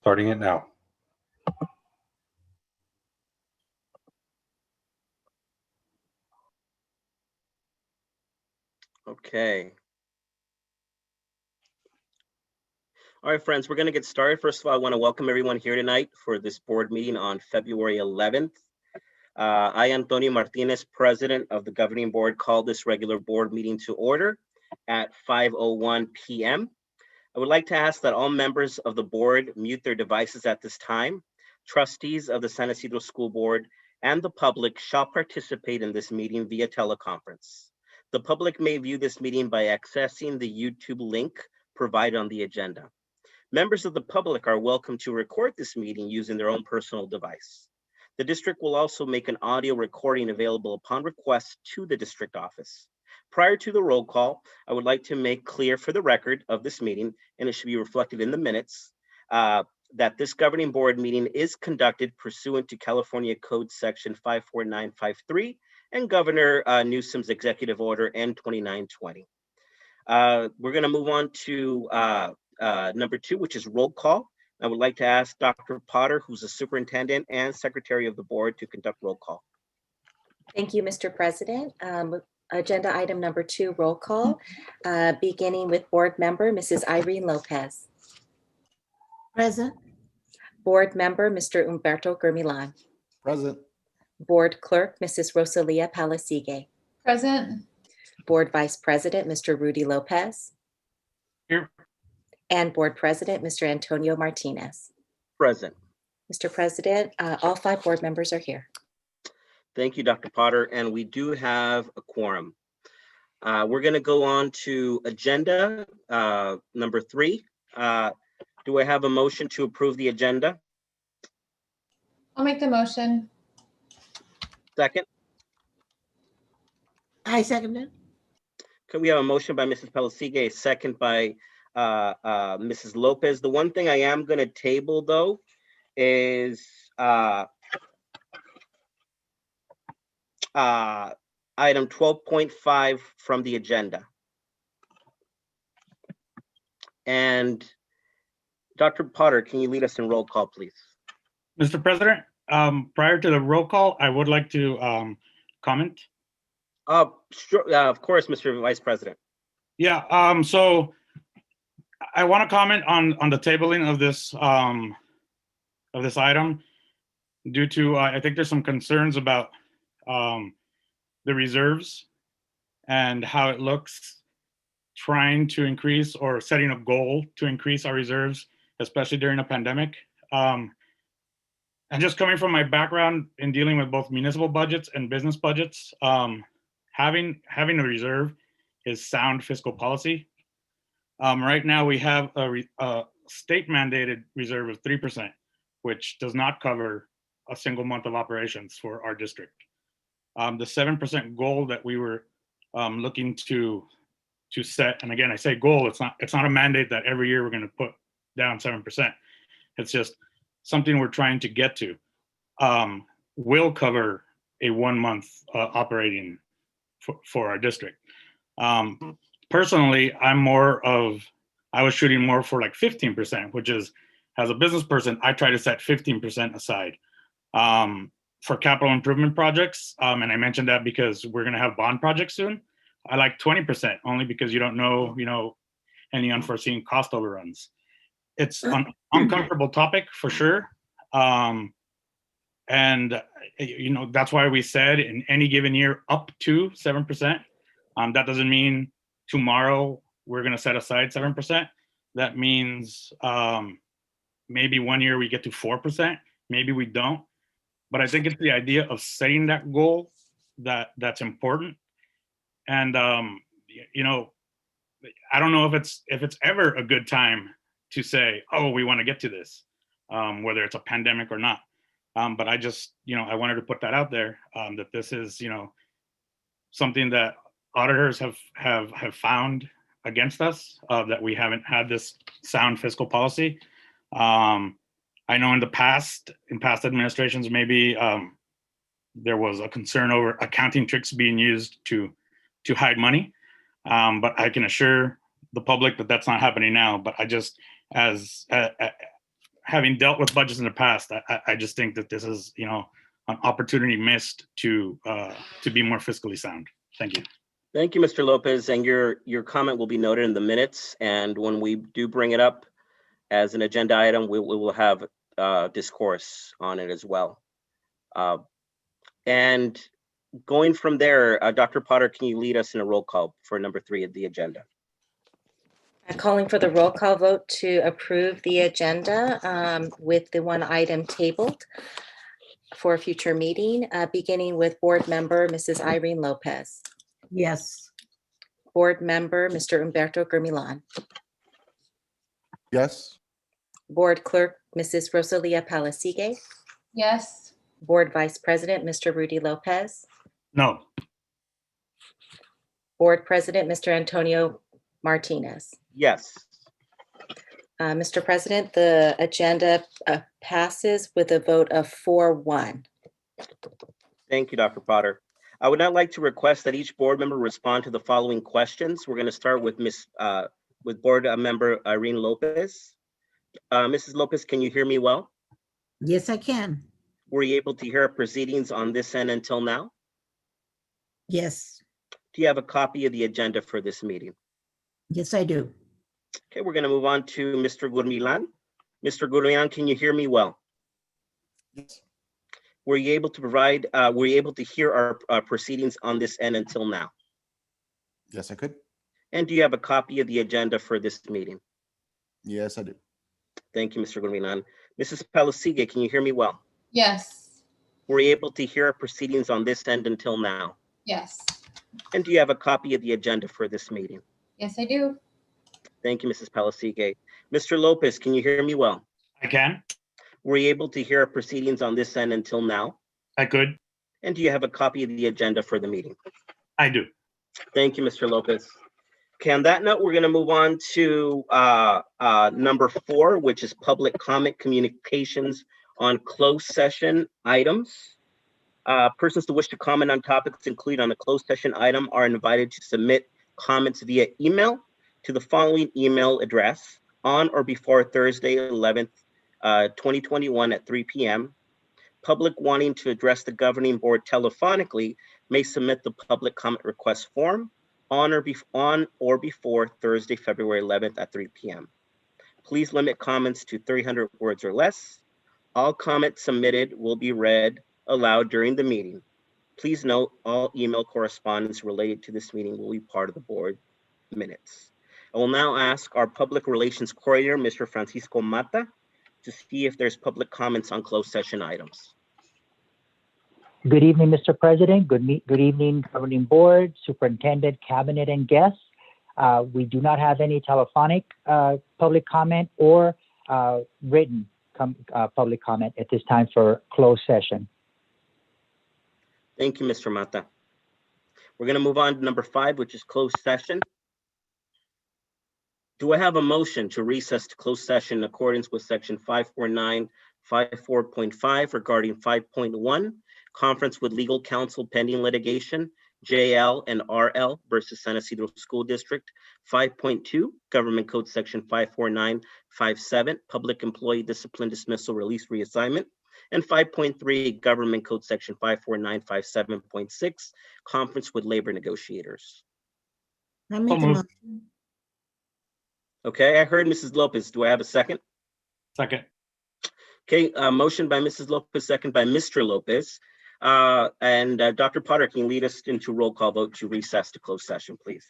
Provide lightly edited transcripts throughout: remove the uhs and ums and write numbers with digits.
Starting it now. Okay. All right, friends, we're going to get started. First of all, I want to welcome everyone here tonight for this board meeting on February 11th. I, Antonio Martinez, President of the Governing Board, call this regular board meeting to order at 5:01 p.m. I would like to ask that all members of the board mute their devices at this time. Trustees of the San Isidro School Board and the public shall participate in this meeting via teleconference. The public may view this meeting by accessing the YouTube link provided on the agenda. Members of the public are welcome to record this meeting using their own personal device. The district will also make an audio recording available upon request to the district office. Prior to the roll call, I would like to make clear for the record of this meeting, and it should be reflected in the minutes, that this governing board meeting is conducted pursuant to California Code Section 54953 and Governor Newsom's Executive Order N2920. We're going to move on to number 2, which is roll call. I would like to ask Dr. Potter, who's the superintendent and secretary of the board, to conduct roll call. Thank you, Mr. President. Agenda item number 2, roll call, beginning with board member, Mrs. Irene Lopez. Present. Board member, Mr. Humberto Germilan. Present. Board clerk, Mrs. Rosalia Palasigue. Present. Board vice president, Mr. Rudy Lopez. Here. And board president, Mr. Antonio Martinez. Present. Mr. President, all 5 board members are here. Thank you, Dr. Potter, and we do have a quorum. We're going to go on to agenda number 3. Do I have a motion to approve the agenda? I'll make the motion. Second? I second it. Can we have a motion by Mrs. Palasigue, a second by Mrs. Lopez? The one thing I am going to table, though, is item 12.5 from the agenda. And Dr. Potter, can you lead us in roll call, please? Mr. President, prior to the roll call, I would like to comment. Sure, of course, Mr. Vice President. Yeah, so I want to comment on the tabling of this item due to I think there's some concerns about the reserves and how it looks trying to increase or setting a goal to increase our reserves, especially during a pandemic. And just coming from my background in dealing with both municipal budgets and business budgets, having a reserve is sound fiscal policy. Right now we have a state mandated reserve of 3%, which does not cover a single month of operations for our district. The 7% goal that we were looking to set, and again, I say goal, it's not a mandate that every year we're going to put down 7%. It's just something we're trying to get to, will cover a 1 month operating for our district. Personally, I was shooting more for like 15%, which is, as a business person, I try to set 15% aside for capital improvement projects. And I mentioned that because we're going to have bond projects soon. I like 20% only because you don't know, any unforeseen cost overruns. It's an uncomfortable topic for sure. And that's why we said in any given year up to 7%. That doesn't mean tomorrow we're going to set aside 7%. That means maybe 1 year we get to 4%, maybe we don't. But I think it's the idea of setting that goal that's important. And I don't know if it's ever a good time to say, oh, we want to get to this, whether it's a pandemic or not. But I just, I wanted to put that out there, that this is, something that auditors have found against us, that we haven't had this sound fiscal policy. I know in past administrations, maybe there was a concern over accounting tricks being used to hide money. But I can assure the public that that's not happening now. But I just, as having dealt with budgets in the past, I just think that this is, an opportunity missed to be more fiscally sound. Thank you. Thank you, Mr. Lopez, and your comment will be noted in the minutes. And when we do bring it up as an agenda item, we will have discourse on it as well. And going from there, Dr. Potter, can you lead us in a roll call for number 3 of the agenda? Calling for the roll call vote to approve the agenda with the one item tabled for a future meeting, beginning with board member Mrs. Irene Lopez, Yes. board member Mr. Humberto Gurmilan, Yes. board clerk Mrs. Rosalia Palasigue, Yes. board vice president Mr. Rudy Lopez, No. board president Mr. Antonio Martinez. Yes. Mr. President, the agenda passes with a vote of 4-1. Thank you, Dr. Potter. I would now like to request that each board member respond to the following questions. We're going to start with board member Irene Lopez. Mrs. Lopez, can you hear me well? Yes, I can. Were you able to hear our proceedings on this end until now? Yes. Do you have a copy of the agenda for this meeting? Yes, I do. Okay, we're going to move on to Mr. Gurmilan. Mr. Gurmilan, can you hear me well? Yes. Were you able to hear our proceedings on this end until now? Yes, I could. And do you have a copy of the agenda for this meeting? Yes, I do. Thank you, Mr. Gurmilan. Mrs. Palasigue, can you hear me well? Yes. Were you able to hear our proceedings on this end until now? Yes. And do you have a copy of the agenda for this meeting? Yes, I do. Thank you, Mrs. Palasigue. Mr. Lopez, can you hear me well? I can. Were you able to hear our proceedings on this end until now? I could. And do you have a copy of the agenda for the meeting? I do. Thank you, Mr. Lopez. Okay, on that note, we're going to move on to number 4, which is public comment communications on closed session items. Persons who wish to comment on topics included on a closed session item are invited to submit comments via email to the following email address on or before Thursday, 11th, 2021 at 3 p.m. Public wanting to address the governing board telephonically may submit the public comment request form on or before Thursday, February 11th at 3 p.m. Please limit comments to 300 words or less. All comments submitted will be read aloud during the meeting. Please note all email correspondence related to this meeting will be part of the board minutes. I will now ask our public relations coordinator, Mr. Francisco Mata, to see if there's public comments on closed session items. Good evening, Mr. President. Good evening, governing board, superintendent, cabinet, and guests. We do not have any telephonic public comment or written public comment at this time for closed session. Thank you, Mr. Mata. We're going to move on to number 5, which is closed session. Do I have a motion to recess to closed session in accordance with section 54954.5 regarding 5.1, conference with legal counsel pending litigation, JL and RL versus San Isidro School District, 5.2, Government Code Section 54957, Public Employee Discipline Dismissal Release Reassignment, and 5.3, Government Code Section 54957.6, Conference with Labor Negotiators. I make a moved. motion. Okay, I heard Mrs. Lopez. Do I have a second? Second. Okay, motion by Mrs. Lopez, second by Mr. Lopez. Dr. Potter, can you lead us into roll call vote to recess to closed session, please?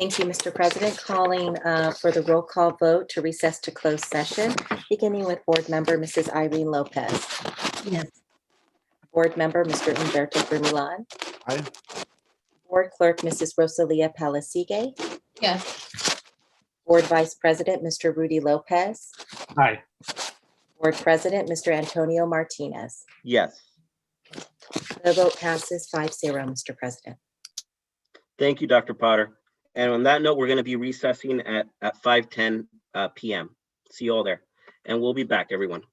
Thank you, Mr. President. Calling for the roll call vote to recess to closed session, beginning with board member Mrs. Irene Lopez, Yes. board member Mr. Humberto Gurmilan, Aye. board clerk Mrs. Rosalia Palasigue, Yes. board vice president Mr. Rudy Lopez, Aye. board president Mr. Antonio Martinez. Yes. The vote passes 5-0, Mr. President. Thank you, Dr. Potter. And on that note, we're going to be recessing at 5:10 p.m. See you all there. And we'll be back, everyone.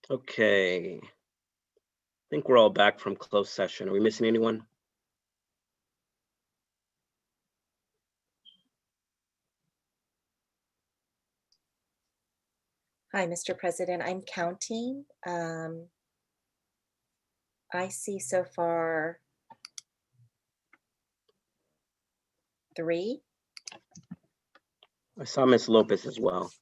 Okay. I think we're all back from closed session. Are we missing anyone? Hi, Mr. President. I'm counting. I see so far 3. I saw Ms. Lopez as well.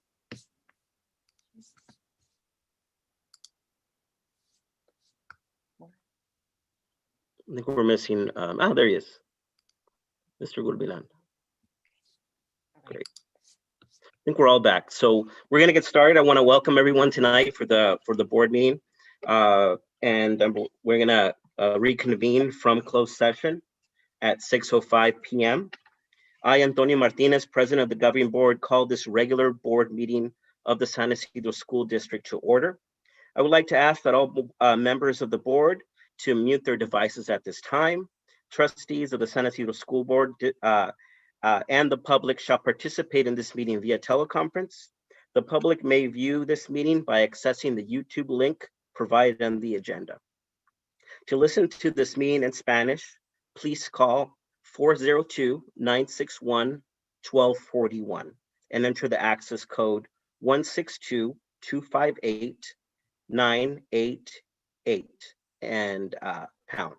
I think we're missing, there he is. Mr. Gurbilan. Great. I think we're all back. So we're gonna get started. I wanna welcome everyone tonight for the board meeting. We're gonna reconvene from closed session at 6:05 p.m. I, Antonio Martinez, President of the Governing Board, call this regular board meeting of the San Isidro School District to order. I would like to ask that all members of the board to mute their devices at this time. Trustees of the San Isidro School Board and the public shall participate in this meeting via teleconference. The public may view this meeting by accessing the YouTube link provided on the agenda. To listen to this meeting in Spanish, please call 402-961-1241 and enter the access code 162-258-988 and pound.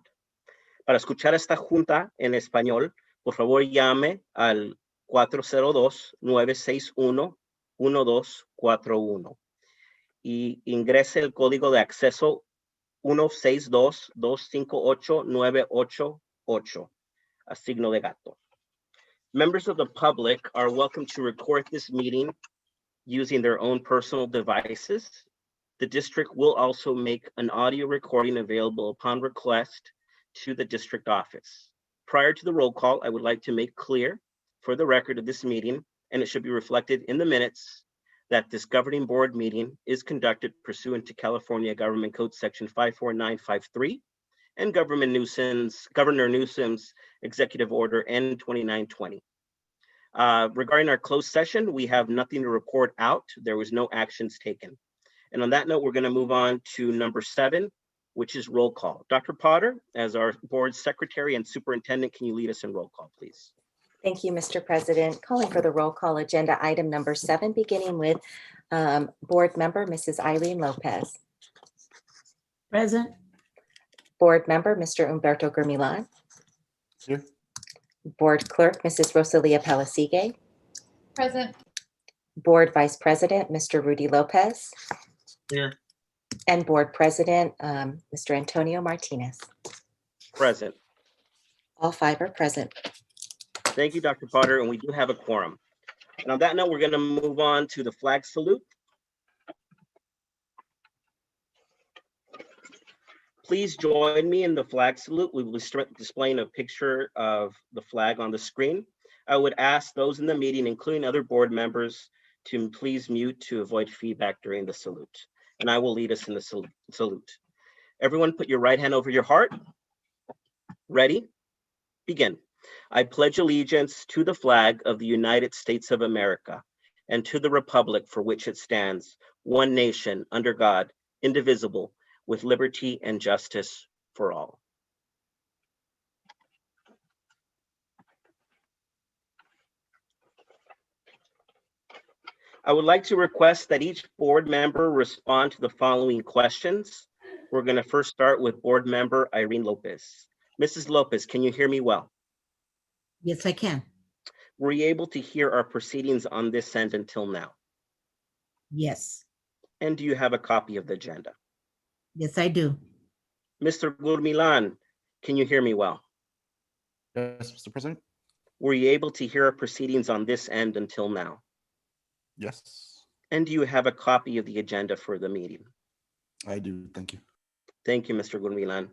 Para escuchar esta junta en español, por favor llame al 402-961-1241 y ingrese el código de acceso 162-258-988, a signo de gato. Members of the public are welcome to record this meeting using their own personal devices. The district will also make an audio recording available upon request to the district office. Prior to the roll call, I would like to make clear for the record of this meeting, and it should be reflected in the minutes, that this governing board meeting is conducted pursuant to California Government Code Section 54953 and Governor Newsom's Executive Order N2920. Regarding our closed session, we have nothing to report out. There was no actions taken. And on that note, we're going to move on to number 7, which is roll call. Dr. Potter, as our board secretary and superintendent, can you lead us in roll call, please? Thank you, Mr. President. Calling for the roll call agenda item number 7, beginning with board member Mrs. Irene Lopez. Present. Board member Mr. Humberto Gurmilan. Here. Board clerk Mrs. Rosalia Palasigue. Present. Board vice president Mr. Rudy Lopez. Here. And board president Mr. Antonio Martinez. Present. All 5 are present. Thank you, Dr. Potter, and we do have a quorum. And on that note, we're going to move on to the flag salute. Please join me in the flag salute. We will be displaying a picture of the flag on the screen. I would ask those in the meeting, including other board members, to please mute to avoid feedback during the salute. And I will lead us in the salute. Everyone put your right hand over your heart. Ready? Begin. I pledge allegiance to the flag of the United States of America and to the republic for which it stands, one nation, under God, indivisible, with liberty and justice for all. I would like to request that each board member respond to the following questions. We're going to first start with board member Irene Lopez. Mrs. Lopez, can you hear me well? Yes, I can. Were you able to hear our proceedings on this end until now? Yes. And do you have a copy of the agenda? Yes, I do. Mr. Gurmilan, can you hear me well? Yes, Mr. President. Were you able to hear our proceedings on this end until now? Yes, And do you have a copy of the agenda for the meeting? I do. Thank you. Thank you, Mr. Gurmilan.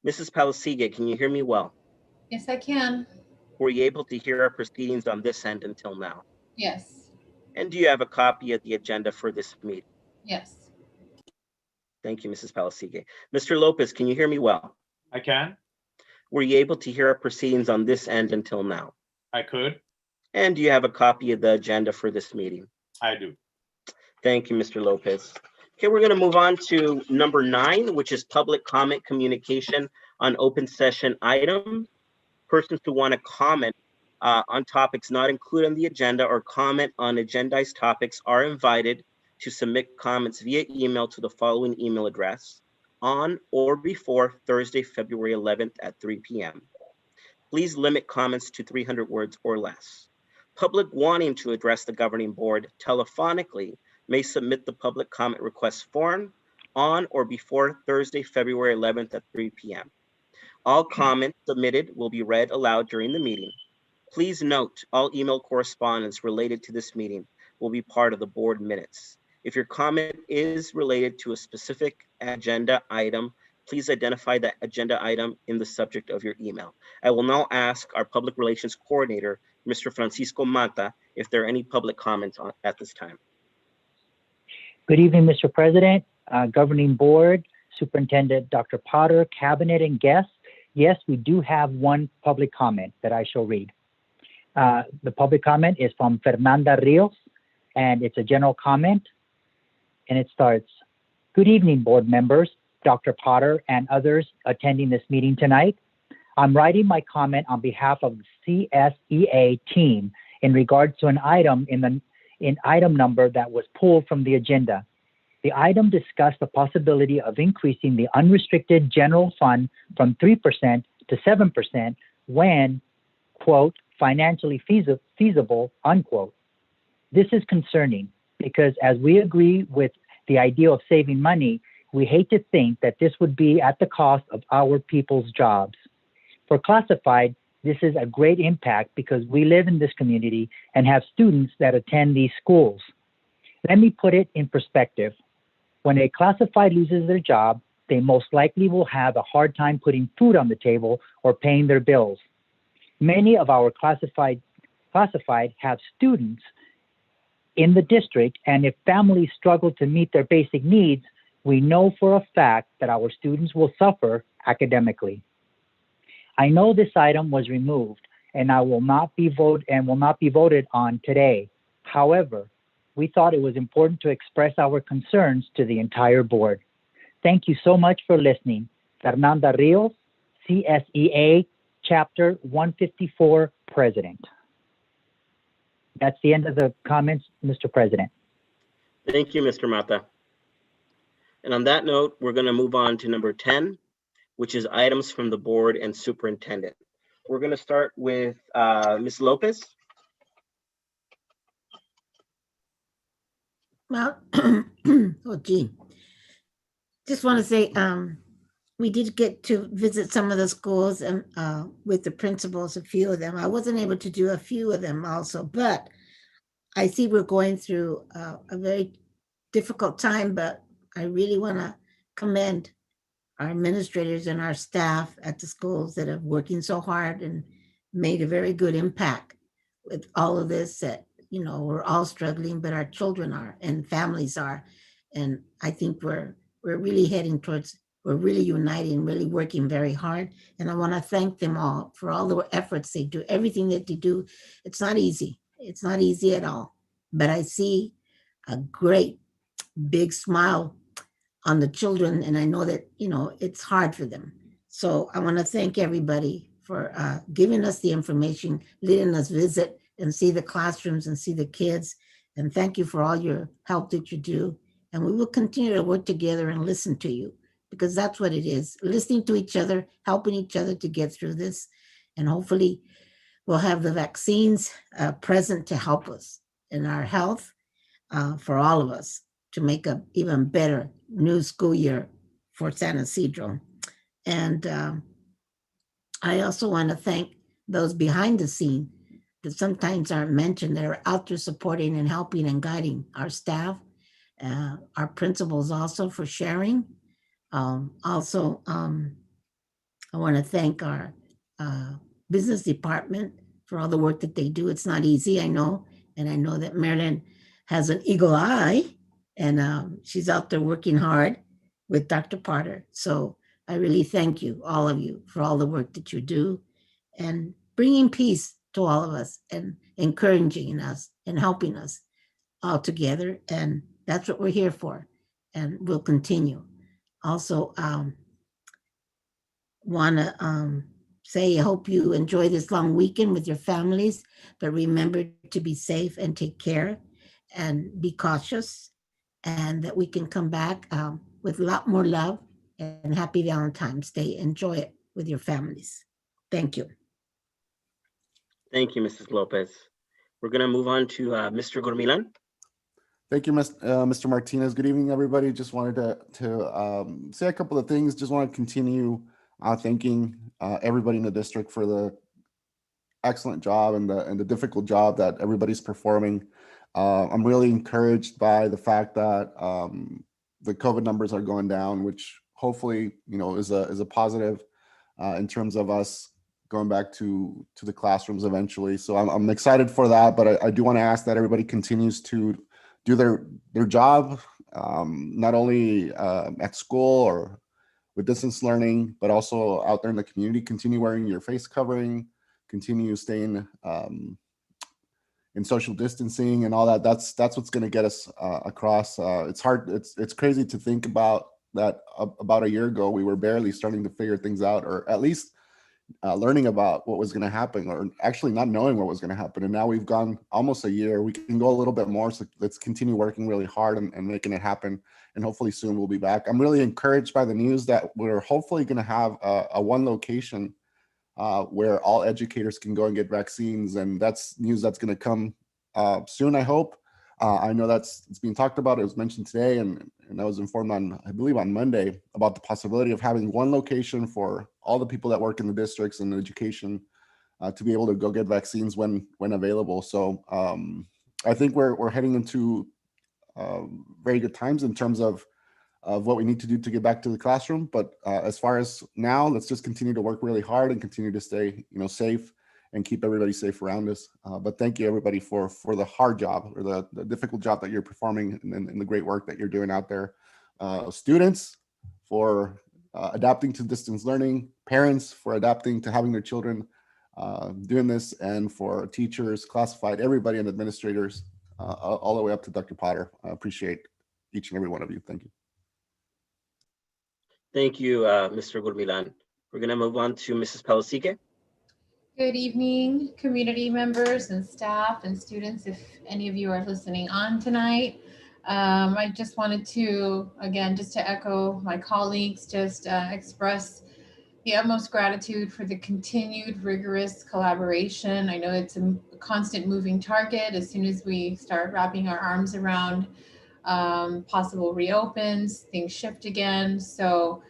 Mrs. Palasigue, can you hear me well? Yes, I can. Were you able to hear our proceedings on this end until now? Yes. And do you have a copy of the agenda for this meeting? Yes. Thank you, Mrs. Palasigue. Mr. Lopez, can you hear me well? I can. Were you able to hear our proceedings on this end until now? I could. And do you have a copy of the agenda for this meeting? I do. Thank you, Mr. Lopez. Okay, we're going to move on to number 9, which is public comment communication on open session item. Persons who want to comment on topics not included on the agenda or comment on agendized topics are invited to submit comments via email to the following email address on or before Thursday, February 11th at 3 p.m. Please limit comments to 300 words or less. Public wanting to address the governing board telephonically may submit the public comment request form on or before Thursday, February 11th at 3 p.m. All comments submitted will be read aloud during the meeting. Please note, all email correspondence related to this meeting will be part of the board minutes. If your comment is related to a specific agenda item, please identify that agenda item in the subject of your email. I will now ask our public relations coordinator, Mr. Francisco Mata, if there are any public comments at this time. Good evening, Mr. President, Governing Board, Superintendent Dr. Potter, Cabinet, and guests. Yes, we do have one public comment that I shall read. The public comment is from Fernanda Rios, and it's a general comment, and it starts, "Good evening, board members, Dr. Potter, and others attending this meeting tonight. I'm writing my comment on behalf of the CSEA team in regards to an item in item number that was pulled from the agenda. The item discussed the possibility of increasing the unrestricted general fund from 3% to 7% when, quote, financially feasible, unquote. This is concerning because as we agree with the idea of saving money, we hate to think that this would be at the cost of our people's jobs. For classified, this is a great impact because we live in this community and have students that attend these schools. Let me put it in perspective. When a classified loses their job, they most likely will have a hard time putting food on the table or paying their bills. Many of our classified have students in the district, and if families struggle to meet their basic needs, we know for a fact that our students will suffer academically. I know this item was removed and will not be voted on today. However, we thought it was important to express our concerns to the entire board. Thank you so much for listening. Fernanda Rios, CSEA Chapter 154 President. That's the end of the comments, Mr. President. Thank you, Mr. Mata. And on that note, we're going to move on to number 10, which is items from the board and superintendent. We're going to start with Ms. Lopez. Well, oh gee. Just want to say, we did get to visit some of the schools and with the principals, a few of them. I wasn't able to do a few of them also, but I see we're going through a very difficult time, but I really want to commend our administrators and our staff at the schools that are working so hard and made a very good impact with all of this that, you know, we're all struggling, but our children are and families are. And I think we're really heading towards, we're really uniting, really working very hard. And I want to thank them all for all the efforts they do, everything that they do. It's not easy. It's not easy at all. But I see a great big smile on the children. And I know that, you know, it's hard for them. So I want to thank everybody for giving us the information, letting us visit and see the classrooms and see the kids. And thank you for all your help that you do. And we will continue to work together and listen to you, because that's what it is, listening to each other, helping each other to get through this. And hopefully we'll have the vaccines present to help us in our health for all of us to make a even better new school year for San Ysidro. And I also want to thank those behind the scene that sometimes aren't mentioned, that are out there supporting and helping and guiding our staff, our principals also for sharing. I want to thank our business department for all the work that they do. It's not easy, I know. And I know that Marilyn has an eagle eye, and she's out there working hard with Dr. Potter. So I really thank you, all of you, for all the work that you do and bringing peace to all of us and encouraging us and helping us all together. And that's what we're here for. and we'll continue. Also, want to say I hope you enjoy this long weekend with your families, but remember to be safe and take care and be cautious, and that we can come back with a lot more love and happy Valentine's Day. Enjoy it with your families. Thank you. Thank you, Mrs. Lopez. We're going to move on to Mr. Gurmilan. Thank you, Mr. Martinez. Good evening, everybody. Just wanted to say a couple of things. Just want to continue thanking everybody in the district for the excellent job and the difficult job that everybody's performing. I'm really encouraged by the fact that the COVID numbers are going down, which hopefully, is a positive in terms of us going back to the classrooms eventually. So I'm excited for that, but I do want to ask that everybody continues to do their job, not only at school or with distance learning, but also out there in the community. Continue wearing your face covering, continue staying in social distancing and all that. That's what's going to get us across. It's hard. It's crazy to think about that. About a year ago, we were barely starting to figure things out, or at least learning about what was going to happen, or actually not knowing what was going to happen. And now we've gone almost a year. We can go a little bit more. So let's continue working really hard and making it happen. And hopefully soon we'll be back. I'm really encouraged by the news that we're hopefully going to have a one location where all educators can go and get vaccines. And that's news that's going to come soon, I hope. I know it's being talked about. It was mentioned today, and I was informed I believe on Monday, about the possibility of having one location for all the people that work in the districts and education to be able to go get vaccines when available. So I think we're heading into very good times in terms of what we need to do to get back to the classroom. But as far as now, let's just continue to work really hard and continue to stay, safe and keep everybody safe around us. But thank you, everybody, for the hard job, or the difficult job that you're performing, and the great work that you're doing out there. Students for adapting to distance learning, parents for adapting to having their children doing this, and for teachers, classified, everybody, and administrators, all the way up to Dr. Potter. I appreciate each and every one of you. Thank you. Thank you, Mr. Gurmilan. We're going to move on to Mrs. Pelasique. Good evening, community members and staff and students, if any of you are listening on tonight. I just wanted to, again, just to echo my colleagues, just express the utmost gratitude for the continued rigorous collaboration. I know it's a constant moving target. As soon as we start wrapping our arms around possible reopens, things shift again. So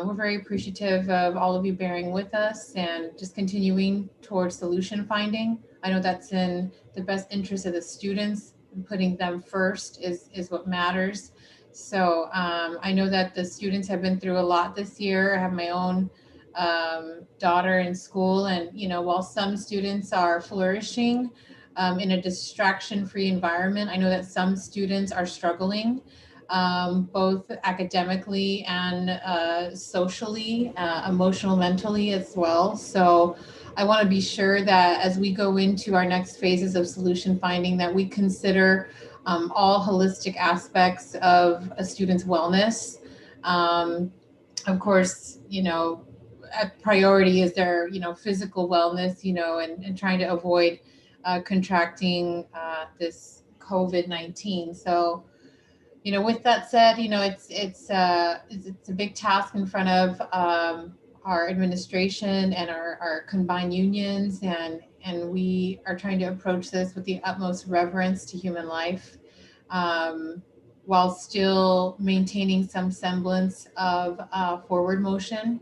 we're very appreciative of all of you bearing with us and just continuing towards solution finding. I know that's in the best interest of the students, and putting them first is what matters. So I know that the students have been through a lot this year. I have my own daughter in school, and while some students are flourishing in a distraction-free environment, I know that some students are struggling, both academically and socially, emotional, mentally as well. So I want to be sure that as we go into our next phases of solution finding, that we consider all holistic aspects of a student's wellness. Of course, a priority is their, physical wellness, and trying to avoid contracting this COVID-19. So, with that said, it's a big task in front of our administration and our combined unions, and we are trying to approach this with the utmost reverence to human life, while still maintaining some semblance of forward motion.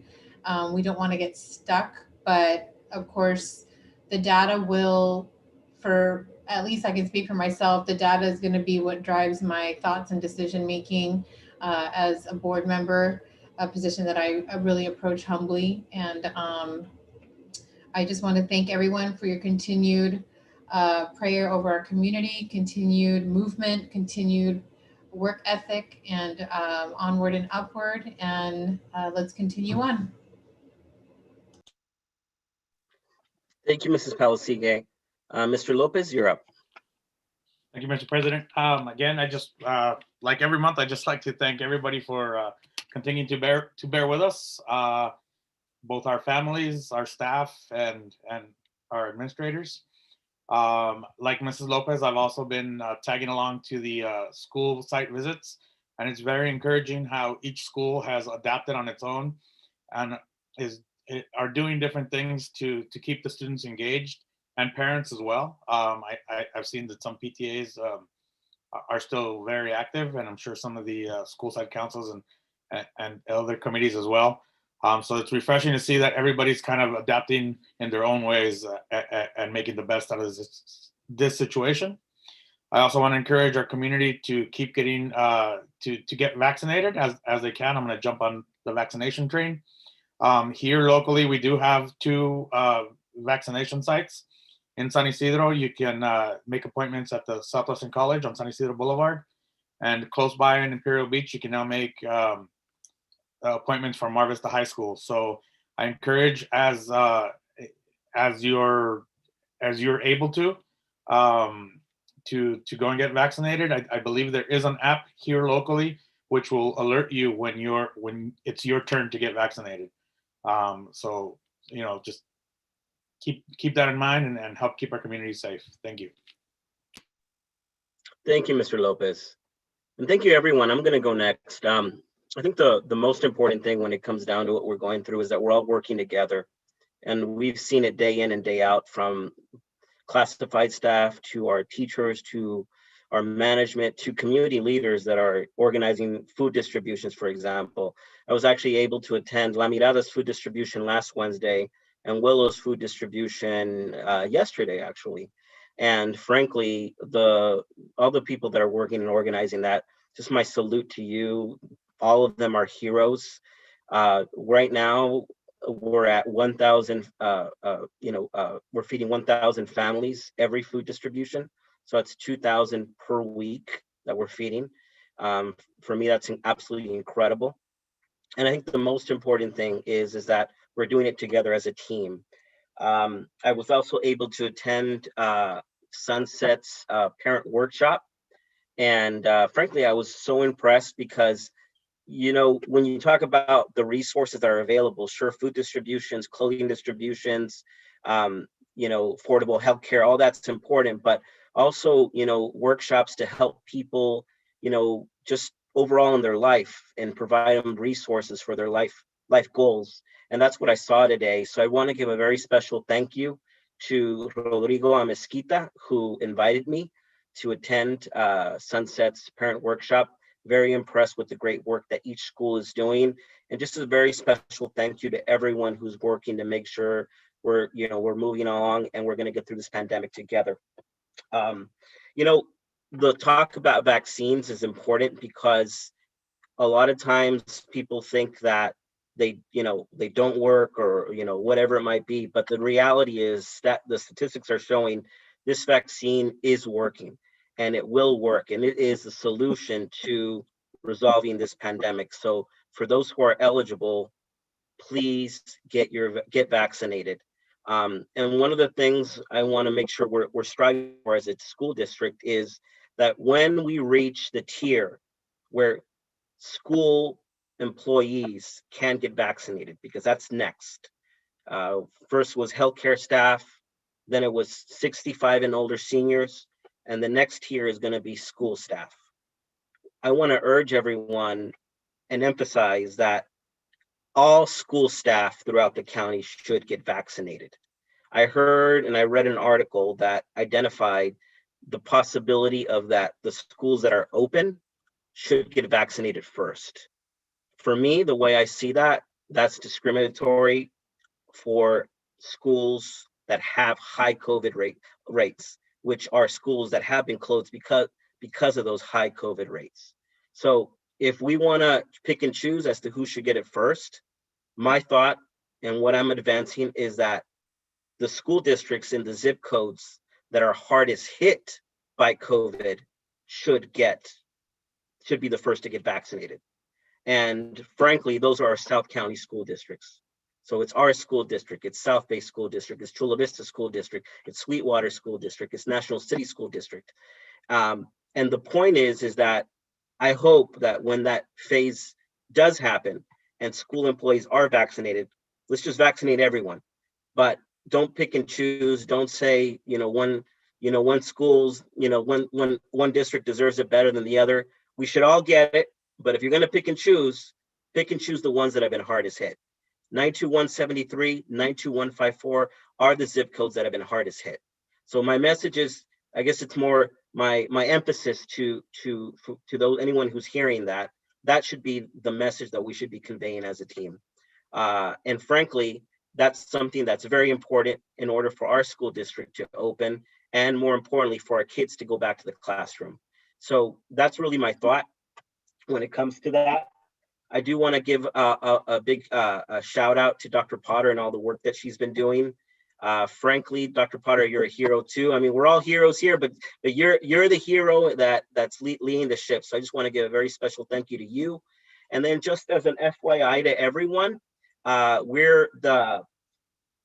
We don't want to get stuck, but of course, the data will, for at least I can speak for myself, the data is going to be what drives my thoughts and decision making as a board member, a position that I really approach humbly. And I just want to thank everyone for your continued prayer over our community, continued movement, continued work ethic, and onward and upward. And let's continue on. Thank you, Mrs. Pelasique. Mr. Lopez, you're up. Thank you, Mr. President. Again, I just, like every month, I just like to thank everybody for continuing to bear with us, both our families, our staff, and our administrators. Like Mrs. Lopez, I've also been tagging along to the school site visits, and it's very encouraging how each school has adapted on its own and are doing different things to keep the students engaged and parents as well. I've seen that some PTAs are still very active, and I'm sure some of the school site councils and other committees as well. So it's refreshing to see that everybody's kind of adapting in their own ways and making the best out of this situation. I also want to encourage our community to keep getting to get vaccinated as they can. I'm going to jump on the vaccination train. Here locally, we do have 2 vaccination sites. In San Isidro, you can make appointments at the Southwestern College on San Isidro Boulevard. And close by in Imperial Beach, you can now make appointments for Mar Vista High School. So I encourage as you're able to go and get vaccinated. I believe there is an app here locally which will alert you when it's your turn to get vaccinated. So just keep that in mind and help keep our community safe. Thank you. Thank you, Mr. Lopez. And thank you, everyone. I'm going to go next. I think the most important thing when it comes down to what we're going through is that we're all working together. And we've seen it day in and day out, from classified staff to our teachers to our management to community leaders that are organizing food distributions, for example. I was actually able to attend La Mirada's food distribution last Wednesday and Willow's food distribution yesterday, actually. And frankly, all the people that are working and organizing that, just my salute to you. All of them are heroes. Right now, we're at 1,000, we're feeding 1,000 families every food distribution. So that's 2,000 per week that we're feeding. For me, that's absolutely incredible. And I think the most important thing is that we're doing it together as a team. I was also able to attend Sunset's parent workshop. And frankly, I was so impressed because, when you talk about the resources that are available, sure, food distributions, clothing distributions, affordable healthcare, all that's important, but also, workshops to help people, just overall in their life and provide them resources for their life goals. And that's what I saw today. So I want to give a very special thank you to Rodrigo Amezquita, who invited me to attend Sunset's parent workshop. Very impressed with the great work that each school is doing. And just a very special thank you to everyone who's working to make sure we're moving along and we're going to get through this pandemic together. The talk about vaccines is important because a lot of times people think that they don't work or, whatever it might be. But the reality is that the statistics are showing this vaccine is working and it will work. And it is the solution to resolving this pandemic. So for those who are eligible, please get vaccinated. And one of the things I want to make sure we're striving for as a school district is that when we reach the tier where school employees can get vaccinated, because that's next. First was healthcare staff, then it was 65 and older seniors, and the next tier is going to be school staff. I want to urge everyone and emphasize that all school staff throughout the county should get vaccinated. I heard and I read an article that identified the possibility of that the schools that are open should get vaccinated first. For me, the way I see that, that's discriminatory for schools that have high COVID rates, which are schools that have been closed because of those high COVID rates. So if we want to pick and choose as to who should get it first, my thought and what I'm advancing is that the school districts in the zip codes that are hardest hit by COVID should be the first to get vaccinated. And frankly, those are our South County school districts. So it's our school district, it's South Bay School District, it's Chula Vista School District, it's Sweetwater School District, it's National City School District. And the point is that I hope that when that phase does happen and school employees are vaccinated, let's just vaccinate everyone. But don't pick and choose. Don't say, one school's, one district deserves it better than the other. We should all get it. But if you're going to pick and choose the ones that have been hardest hit. 92173, 92154 are the zip codes that have been hardest hit. So my message is, I guess it's more my emphasis to those, anyone who's hearing that should be the message that we should be conveying as a team. And frankly, that's something that's very important in order for our school district to open, and more importantly, for our kids to go back to the classroom. So that's really my thought when it comes to that. I do want to give a big shout out to Dr. Potter and all the work that she's been doing. Frankly, Dr. Potter, you're a hero too. I mean, we're all heroes here, but you're the hero that's leading the ship. So I just want to give a very special thank you to you. And then just as an FYI to everyone, we're the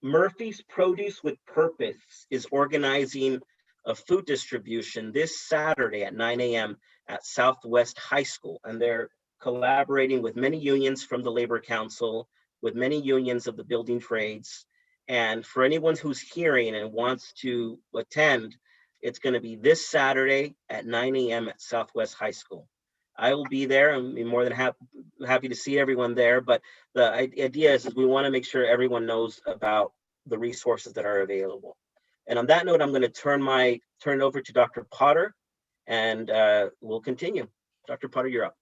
Murphy's Produce with Purpose is organizing a food distribution this Saturday at 9 a.m. at Southwest High School. And they're collaborating with many unions from the Labor Council, with many unions of the building trades. And for anyone who's hearing and wants to attend, it's going to be this Saturday at 9 a.m. at Southwest High School. I will be there. I'm more than happy to see everyone there. But the idea is we want to make sure everyone knows about the resources that are available. And on that note, I'm going to turn it over to Dr. Potter, and we'll continue. Dr. Potter, you're up.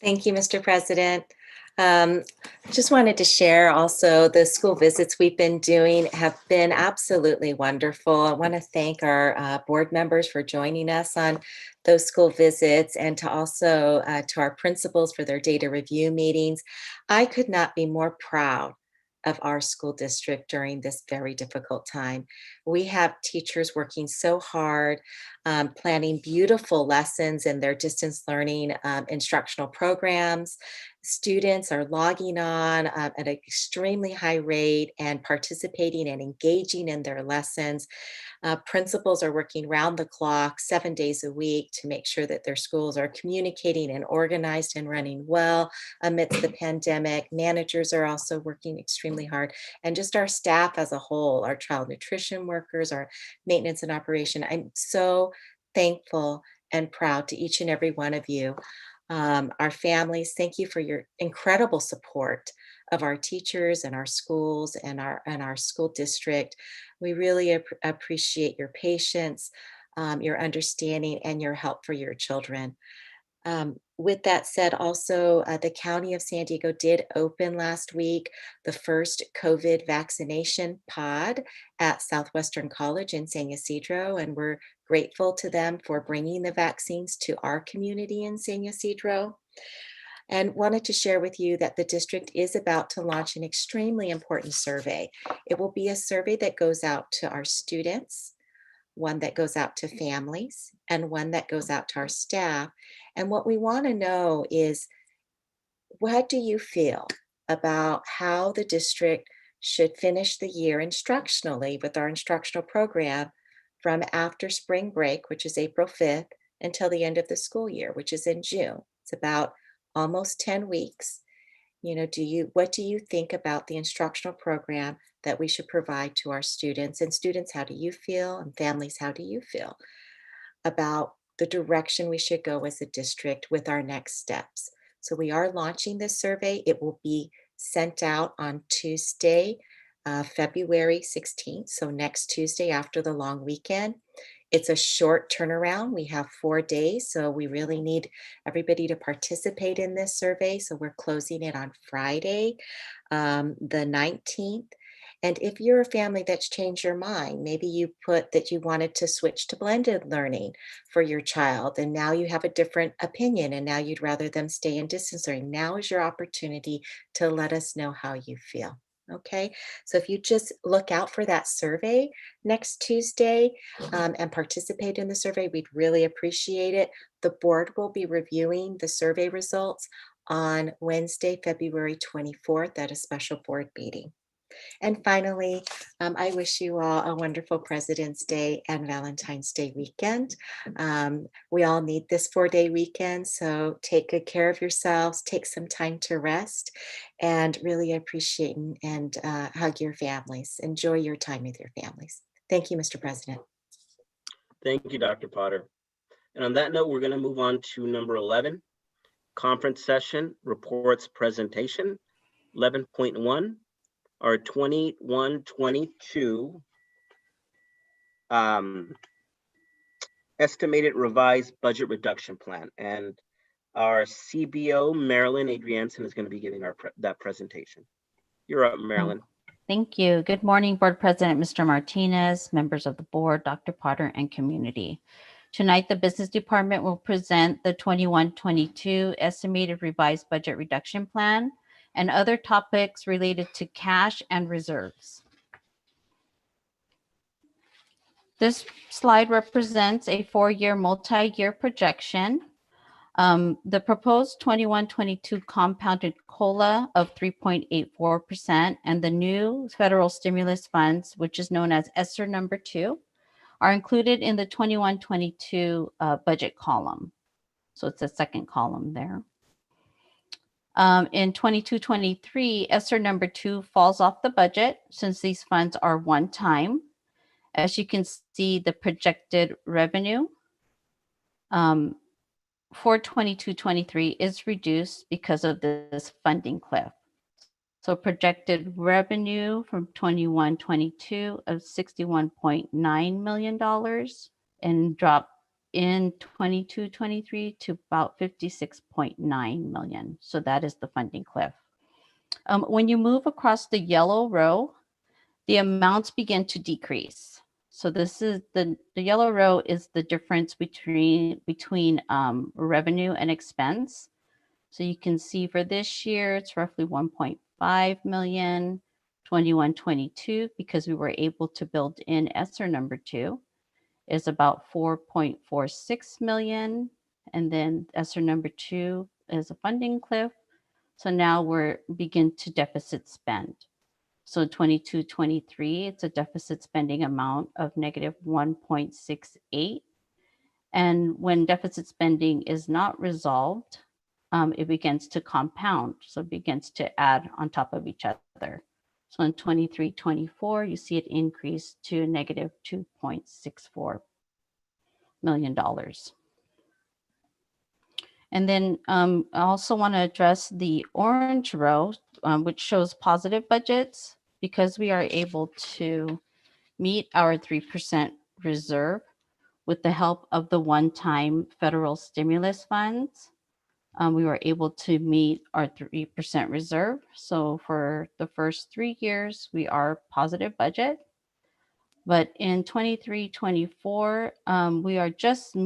Thank you, Mr. President. I just wanted to share also the school visits we've been doing have been absolutely wonderful. I want to thank our board members for joining us on those school visits, and to also to our principals for their data review meetings. I could not be more proud of our school district during this very difficult time. We have teachers working so hard, planning beautiful lessons in their distance learning instructional programs. Students are logging on at an extremely high rate and participating and engaging in their lessons. Principals are working round the clock, 7 days a week, to make sure that their schools are communicating and organized and running well amidst the pandemic. Managers are also working extremely hard. And just our staff as a whole, our child nutrition workers, our maintenance and operation. I'm so thankful and proud to each and every one of you. Our families, thank you for your incredible support of our teachers and our schools and our school district. We really appreciate your patience, your understanding, and your help for your children. With that said, also, the County of San Diego did open last week the first COVID vaccination pod at Southwestern College in San Ysidro, and we're grateful to them for bringing the vaccines to our community in San Ysidro. And wanted to share with you that the district is about to launch an extremely important survey. It will be a survey that goes out to our students, one that goes out to families, and one that goes out to our staff. And what we want to know is, what do you feel about how the district should finish the year instructionally with our instructional program from after spring break, which is April 5th, until the end of the school year, which is in June. It's about almost 10 weeks. What do you think about the instructional program that we should provide to our students? And students, how do you feel? And families, how do you feel about the direction we should go as a district with our next steps? So we are launching this survey. It will be sent out on Tuesday, February 16th. So next Tuesday after the long weekend. It's a short turnaround. We have 4 days, so we really need everybody to participate in this survey. So we're closing it on Friday, the 19th. And if you're a family that's changed your mind, maybe you put that you wanted to switch to blended learning for your child, and now you have a different opinion, and now you'd rather them stay in distance learning. Now is your opportunity to let us know how you feel. Okay, so if you just look out for that survey next Tuesday and participate in the survey, we'd really appreciate it. The board will be reviewing the survey results on Wednesday, February 24th at a special board meeting. And finally, I wish you all a wonderful President's Day and Valentine's Day weekend. We all need this 4-day weekend, so take good care of yourselves, take some time to rest, and really appreciate and hug your families. Enjoy your time with your families. Thank you, Mr. President. Thank you, Dr. Potter. And on that note, we're going to move on to number 11, conference session reports presentation. 11.1, our 21-22 estimated revised budget reduction plan. And our CBO, Marilyn Adrianson, is going to be giving that presentation. You're up, Marilyn. Thank you. Good morning, Board President, Mr. Martinez, members of the board, Dr. Potter, and community. Tonight, the Business Department will present the 21-22 estimated revised budget reduction plan and other topics related to cash and reserves. This slide represents a 4-year multi-year projection. The proposed 21-22 compounded COLA of 3.84% and the new federal stimulus funds, which is known as ESSER number 2, are included in the 21-22 budget column. So it's the second column there. In 22-23, ESSER number 2 falls off the budget since these funds are one time. As you can see, the projected revenue for 22-23 is reduced because of this funding cliff. So projected revenue from 21-22 of $61.9 million and drop in 22-23 to about 56.9 million. So that is the funding cliff. When you move across the yellow row, the amounts begin to decrease. So this is the yellow row is the difference between revenue and expense. So you can see for this year, it's roughly 1.5 million, 21-22, because we were able to build in ESSER number 2 is about 4.46 million. And then ESSER number 2 is a funding cliff. So now we're begin to deficit spend. So 22-23, it's a deficit spending amount of negative 1.68. And when deficit spending is not resolved, it begins to compound. So it begins to add on top of each other. So in 23-24, you see it increase to negative $2.64 million. And then I also want to address the orange row, which shows positive budgets, because we are able to meet our 3% reserve with the help of the one-time federal stimulus funds. We were able to meet our 3% reserve. So for the first 3 years, we are positive budget. But in 23-24, we are just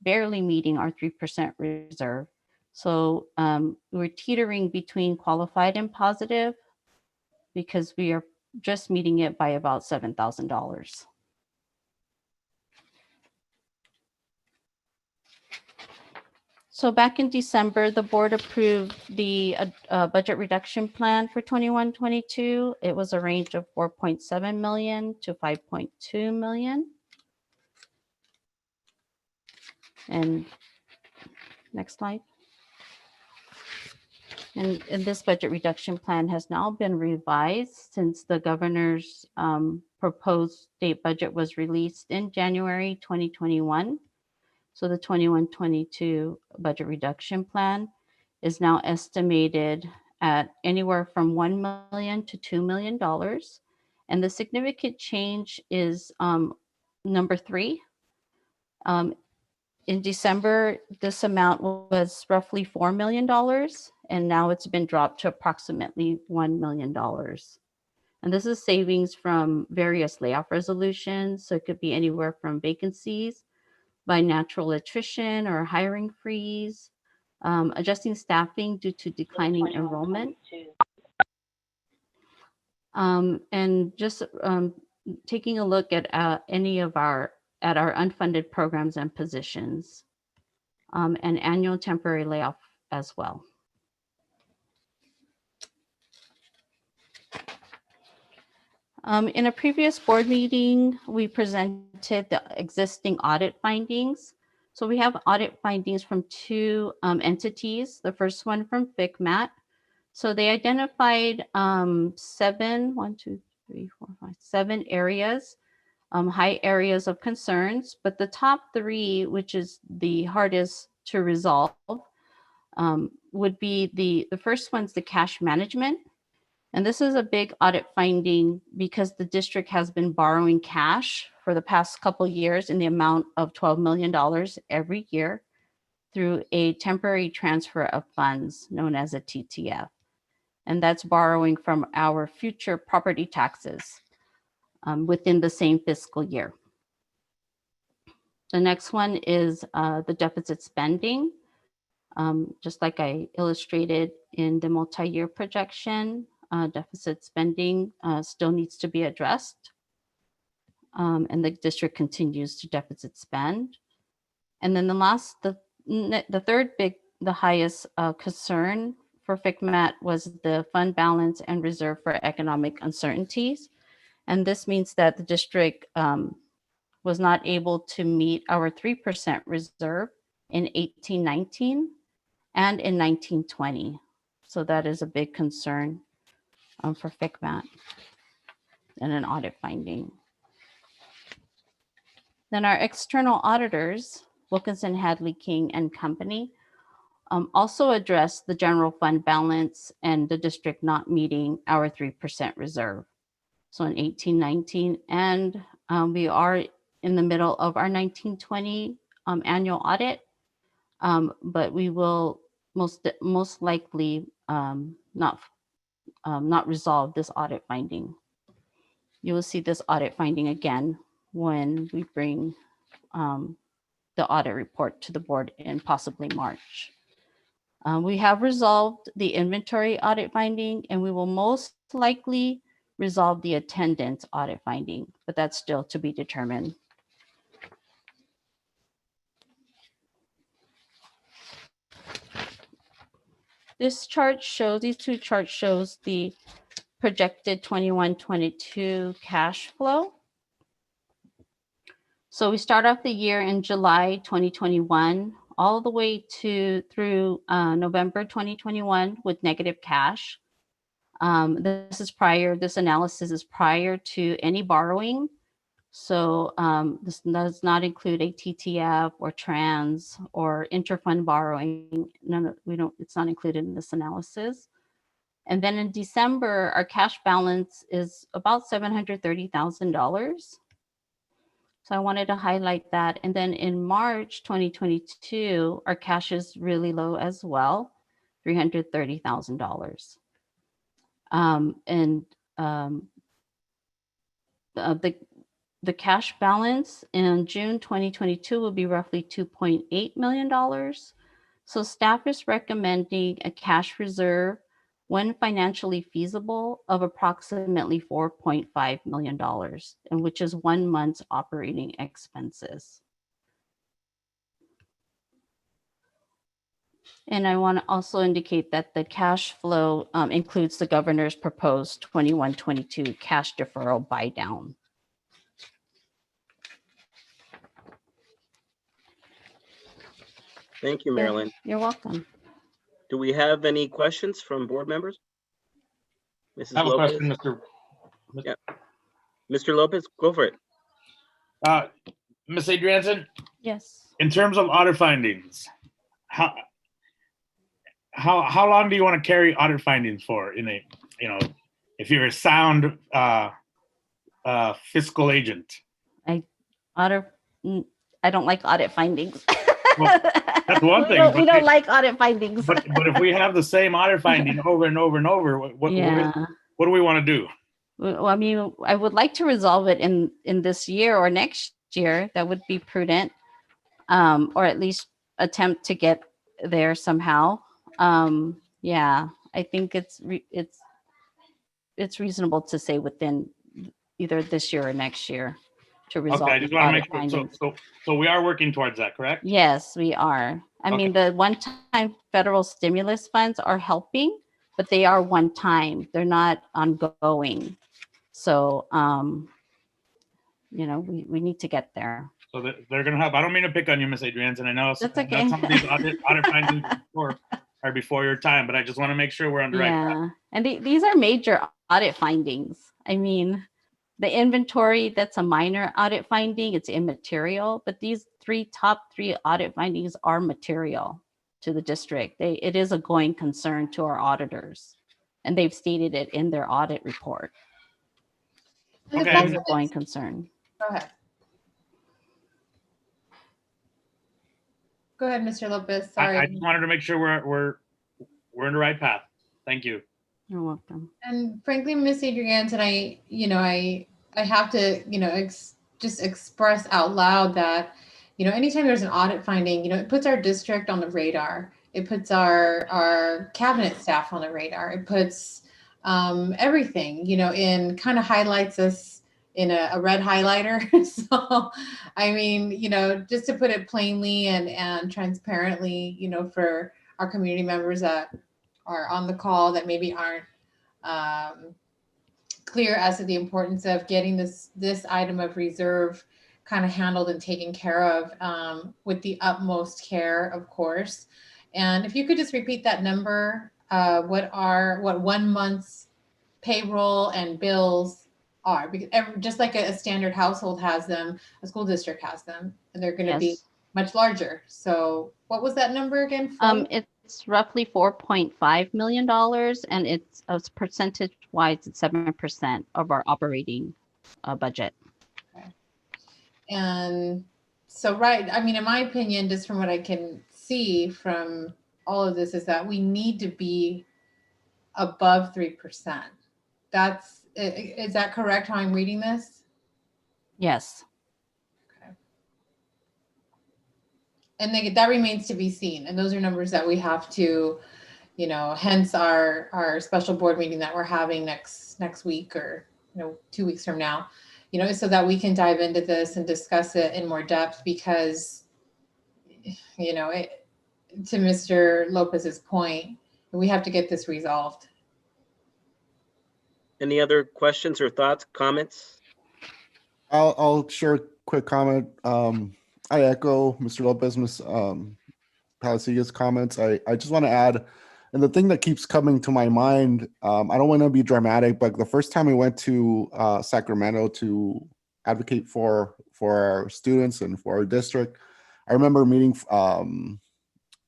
barely meeting our 3% reserve. So we're teetering between qualified and positive because we are just meeting it by about $7,000. So back in December, the board approved the budget reduction plan for 21-22. It was a range of 4.7 million to 5.2 million. And next slide. And this budget reduction plan has now been revised since the governor's proposed state budget was released in January 2021. So the 21-22 budget reduction plan is now estimated at anywhere from $1 million to $2 million. And the significant change is number 3. In December, this amount was roughly $4 million, and now it's been dropped to approximately $1 million. And this is savings from various layoff resolutions. So it could be anywhere from vacancies by natural attrition or hiring freeze, adjusting staffing due to declining enrollment, and just taking a look at any of our unfunded programs and positions, and annual temporary layoff as well. In a previous board meeting, we presented the existing audit findings. So we have audit findings from two entities. The first one from FICMAT. So they identified seven areas, high areas of concerns, but the top three, which is the hardest to resolve, would be the first one's the cash management. And this is a big audit finding because the district has been borrowing cash for the past couple years in the amount of $12 million every year through a temporary transfer of funds known as a TTF. And that's borrowing from our future property taxes within the same fiscal year. The next one is the deficit spending. Just like I illustrated in the multi-year projection, deficit spending still needs to be addressed. And the district continues to deficit spend. And then the third the highest concern for FICMAT was the fund balance and reserve for economic uncertainties. And this means that the district was not able to meet our 3% reserve in 1819 and in 1920. So that is a big concern for FICMAT and an audit finding. Then our external auditors, Wilkinson, Hadley, King and Company, also addressed the general fund balance and the district not meeting our 3% reserve. So in 1819, and we are in the middle of our 1920 annual audit, but we will most likely not resolve this audit finding. You will see this audit finding again when we bring the audit report to the board in possibly March. We have resolved the inventory audit finding, and we will most likely resolve the attendance audit finding, but that's still to be determined. These two charts shows the projected 21-22 cash flow. So we start off the year in July 2021, all the way through November 2021 with negative cash. This analysis is prior to any borrowing. So this does not include a TTF or trans or interfund borrowing. It's not included in this analysis. And then in December, our cash balance is about $730,000. So I wanted to highlight that. And then in March 2022, our cash is really low as well, $330,000. The cash balance in June 2022 will be roughly $2.8 million. So staff is recommending a cash reserve when financially feasible of approximately $4.5 million, and which is 1 month's operating expenses. And I want to also indicate that the cash flow includes the governor's proposed 21-22 cash deferral buy down. Thank you, Marilyn. You're welcome. Do we have any questions from board members? Mrs. I have a Lopez? question, Mr. Yeah. Mr. Lopez, go for it. Ms. Adrianson, Yes. in terms of audit findings, how long do you want to carry audit findings for in a, if you're a sound fiscal agent? I don't like audit findings. Well, that's one thing. We don't like audit findings. But if we have the same audit finding over and over and over, what do we want to do? Well, I mean, I would like to resolve it in this year or next year. That would be prudent, or at least attempt to get there somehow. Yeah, I think it's reasonable to say within either this year or next year to resolve. Okay, I just want to make sure. So we are working towards that, correct? Yes, we are. I mean, the one-time federal stimulus funds are helping, but they are one time. They're not ongoing. So, we need to get there. So they're going to have, I don't mean to pick on you, Ms. Adrians, and I know That's I know okay. some of these audit findings are before your time, but I just want to make sure we're on the right path. Yeah, and these are major audit findings. I mean, the inventory, that's a minor audit finding, it's immaterial, but these top three audit findings are material to the district. It is a going concern to our auditors, and they've stated it in their audit report. And the Okay. It is fact a that going it's- concern. Go ahead. Go ahead, Mr. Lopez. Sorry. I just wanted to make sure we're in the right path. Thank you. You're welcome. And frankly, Miss Adrienne, tonight, I have to, just express out loud that, anytime there's an audit finding, it puts our district on the radar. It puts our cabinet staff on the radar. It puts everything, in kind of highlights us in a red highlighter. So, I mean, just to put it plainly and transparently, for our community members that are on the call that maybe aren't clear as to the importance of getting this item of reserve kind of handled and taken care of with the utmost care, of course. And if you could just repeat that number, what 1 month's payroll and bills are, because just like a standard household has them, a school district has them, and they're going to be Yes. much larger. So what was that number again? It's roughly $4.5 million, and it's percentage-wise, it's 7% of our operating budget. And so, right, I mean, in my opinion, just from what I can see from all of this, is that we need to be above 3%. Is that correct how I'm reading this? Yes. And that remains to be seen. And those are numbers that we have to, hence our special board meeting that we're having next week, or 2 weeks from now, so that we can dive into this and discuss it in more depth, because, to Mr. Lopez's point, we have to get this resolved. Any other questions or thoughts, comments? I'll share a quick comment. I echo Mr. Lopez, Ms. Palasiga's comments. I just want to add, and the thing that keeps coming to my mind, I don't want to be dramatic, but the first time we went to Sacramento to advocate for our students and for our district, I remember meeting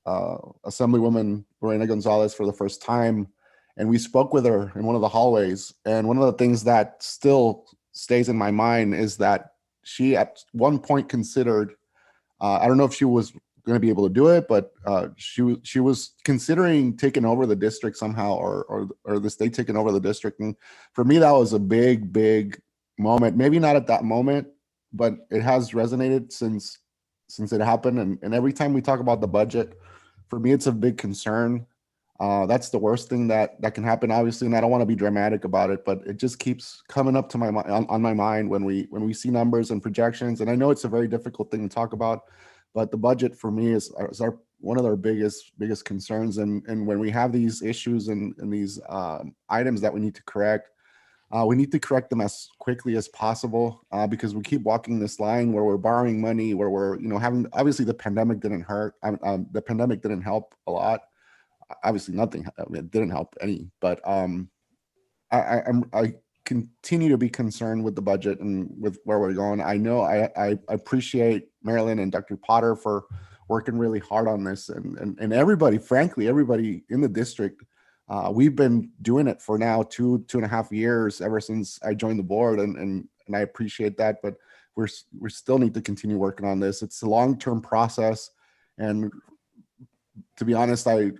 Assemblywoman Lorena Gonzalez for the first time, and we spoke with her in one of the hallways. And one of the things that still stays in my mind is that she at one point considered, I don't know if she was going to be able to do it, but she was considering taking over the district somehow, or the state taking over the district. And for me, that was a big moment. Maybe not at that moment, but it has resonated since it happened. And every time we talk about the budget, for me, it's a big concern. That's the worst thing that can happen, obviously, and I don't want to be dramatic about it, but it just keeps coming up to my on my mind when we see numbers and projections. And I know it's a very difficult thing to talk about, but the budget for me is one of our biggest concerns. And when we have these issues and these items that we need to correct them as quickly as possible, because we keep walking this line where we're borrowing money, where we're having, obviously the pandemic didn't hurt. The pandemic didn't help a lot. Obviously nothing, it didn't help any, but I continue to be concerned with the budget and with where we're going. I know I appreciate Marilyn and Dr. Potter for working really hard on this, and everybody, frankly, everybody in the district. We've been doing it for now 2.5 years, ever since I joined the board, and I appreciate that, but we still need to continue working on this. It's a long-term process, and to be honest, I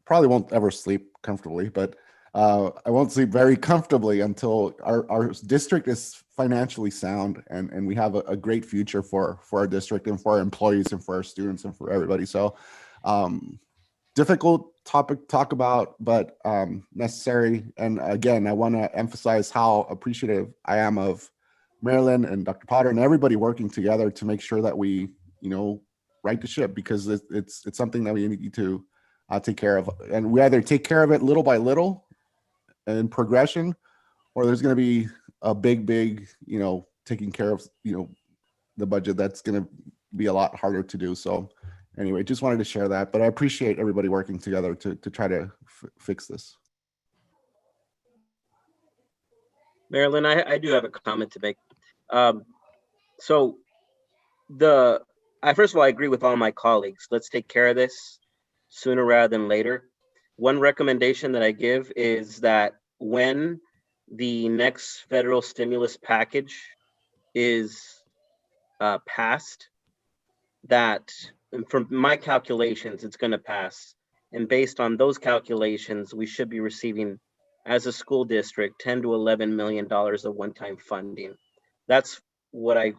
probably won't ever sleep comfortably, but I won't sleep very comfortably until our district is financially sound, and we have a great future for our district and for our employees and for our students and for everybody. So difficult topic to talk about, but necessary. And again, I want to emphasize how appreciative I am of Marilyn and Dr. Potter and everybody working together to make sure that we, right the ship, because it's something that we need to take care of, and we either take care of it little by little in progression, or there's going to be a big, taking care of, the budget, that's going to be a lot harder to do. So anyway, just wanted to share that, but I appreciate everybody working together to try to fix this. Marilyn, I do have a comment to make. So first of all, I agree with all my colleagues. Let's take care of this sooner rather than later. One recommendation that I give is that when the next federal stimulus package is passed, that from my calculations, it's going to pass. And based on those calculations, we should be receiving, as a school district, $10 to $11 million of one-time funding. That's what I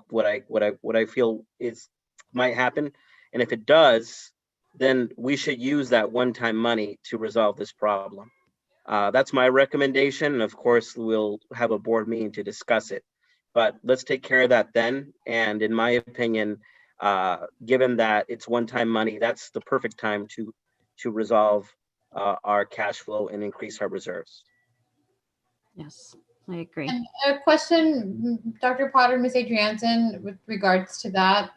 feel might happen. And if it does, then we should use that one-time money to resolve this problem. That's my recommendation. And of course, we'll have a board meeting to discuss it. But let's take care of that then. And in my opinion, given that it's one-time money, that's the perfect time to resolve our cash flow and increase our reserves. Yes, I agree. And a question, Dr. Potter, Ms. Adrianson, with regards to that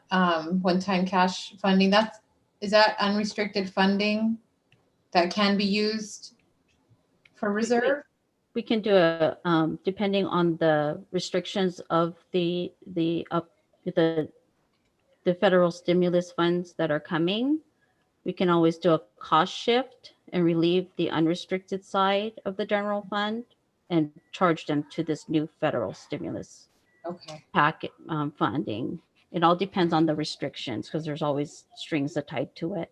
one-time cash funding, is that unrestricted funding that can be used for reserve? We can do a depending on the restrictions of the federal stimulus funds that are coming. We can always do a cost shift and relieve the unrestricted side of the general fund and charge them to this new federal stimulus packet funding. It all depends on the restrictions because there's always strings tied to it.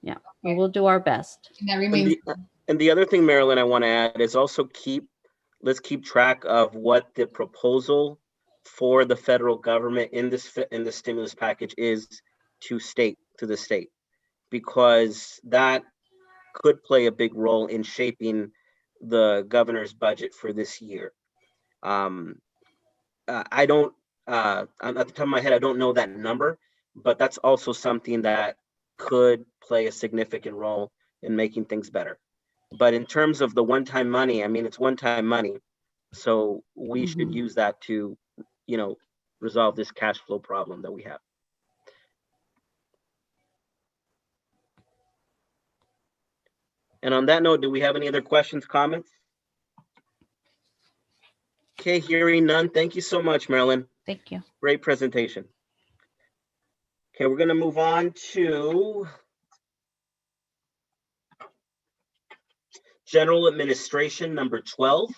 Yeah, but we'll do our best. And that remains. And the other thing, Marilyn, I want to add is also let's keep track of what the proposal for the federal government in the stimulus package is to the state, because that could play a big role in shaping the governor's budget for this year. I don't, at the top of my head, I don't know that number, but that's also something that could play a significant role in making things better. But in terms of the one-time money, I mean, it's one-time money. So we should use that to, resolve this cash flow problem that we have. And on that note, do we have any other questions, comments? Okay, hearing none. Thank you so much, Marilyn. Thank you. Great presentation. Okay, we're going to move on to General Administration number 12,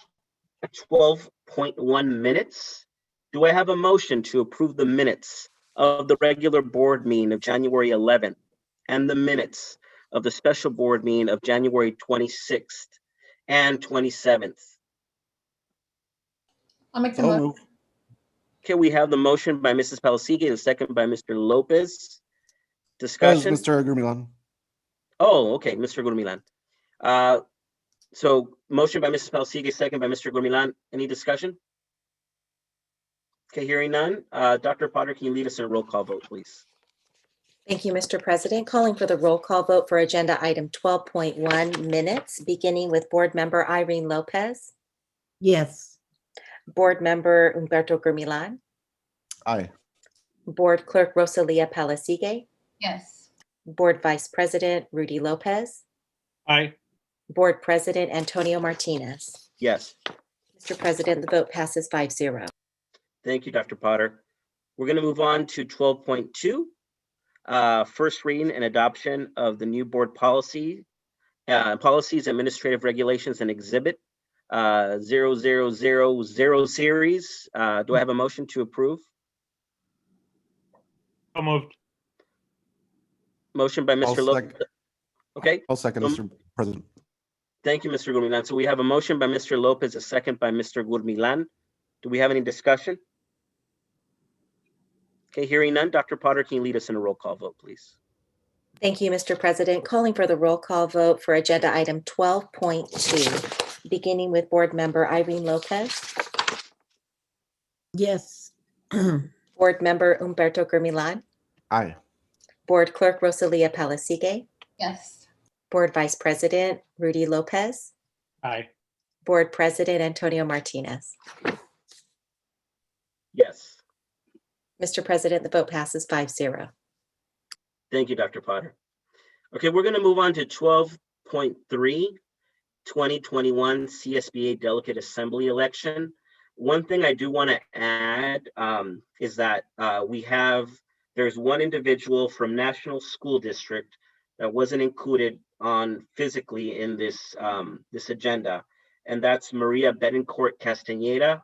12.1 minutes. Do I have a motion to approve the minutes of the regular board meeting of January 11th and the minutes of the special board meeting of January 26th and 27th? I'll make the motion. Okay, we have the motion by Mrs. Palasigue and the second by Mr. Lopez. That was Discussion? Mr. Gurmilan. Oh, okay, Mr. Gurmilan. So motion by Mrs. Palasigue, second by Mr. Gurmilan. Any discussion? Okay, hearing none. Dr. Potter, can you lead us in a roll call vote, please? Thank you, Mr. President. Calling for the roll call vote for agenda item 12.1 minutes, beginning with board member Irene Lopez, Yes. board member Humberto Gurmilan, Aye. board clerk Rosalia Palasigue, Yes. board vice president Rudy Lopez, Aye. board president Antonio Martinez. Yes. Mr. President, the vote passes 5-0. Thank you, Dr. Potter. We're going to move on to 12.2, first reading and adoption of the new board policies, administrative regulations, and exhibit 0000 series. Do I have a motion to approve? So moved. Motion by Mr. Lopez. Okay. I'll second, Mr. President. Thank you, Mr. Gurmilan. So we have a motion by Mr. Lopez, a second by Mr. Gurmilan. Do we have any discussion? Okay, hearing none. Dr. Potter, can you lead us in a roll call vote, please? Thank you, Mr. President. Calling for the roll call vote for agenda item 12.2, beginning with board member Irene Lopez, Yes. board member Humberto Gurmilan, Aye. board clerk Rosalia Palasigue, Yes. board vice president Rudy Lopez, Aye. Board President Antonio Martinez. Yes. Mr. President, the vote passes 5-0. Thank you, Dr. Potter. Okay, we're going to move on to 12.3, 2021 CSBA Delegate Assembly election. One thing I do want to add is that there's one individual from National School District that wasn't included on physically in this agenda, and that's Maria Betancourt Castañeda.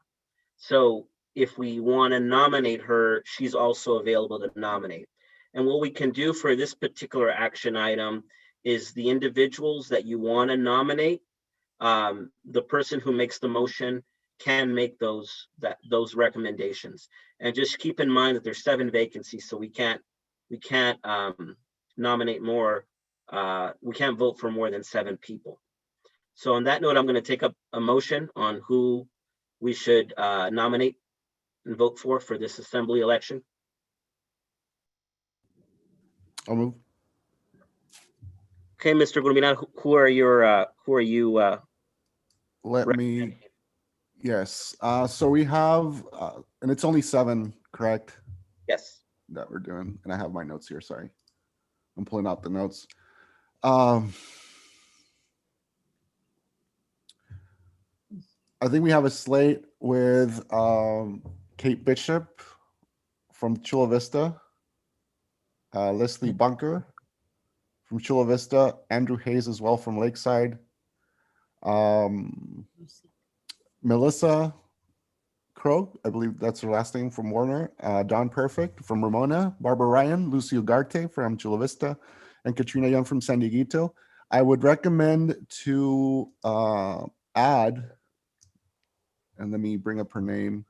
So if we want to nominate her, she's also available to nominate. And what we can do for this particular action item is the individuals that you want to nominate, the person who makes the motion can make those recommendations. And just keep in mind that there's 7 vacancies, so we can't nominate more. We can't vote for more than 7 people. So on that note, I'm going to take up a motion on who we should nominate and vote for this assembly election. I'll move. Okay, Mr. Gurminan, who are you? Let me, yes. So we have, and it's only 7, correct? Yes. That we're doing. And I have my notes here, sorry. I'm pulling out the notes. I think we have a slate with Kate Bishop from Chula Vista, Leslie Bunker from Chula Vista, Andrew Hayes as well from Lakeside, Melissa Krog, I believe that's her last name, from Warner, Don Perfect from Ramona, Barbara Ryan, Lucy Ugarte from Chula Vista, and Katrina Young from San Dieguito. I would recommend to add, and let me bring up her name.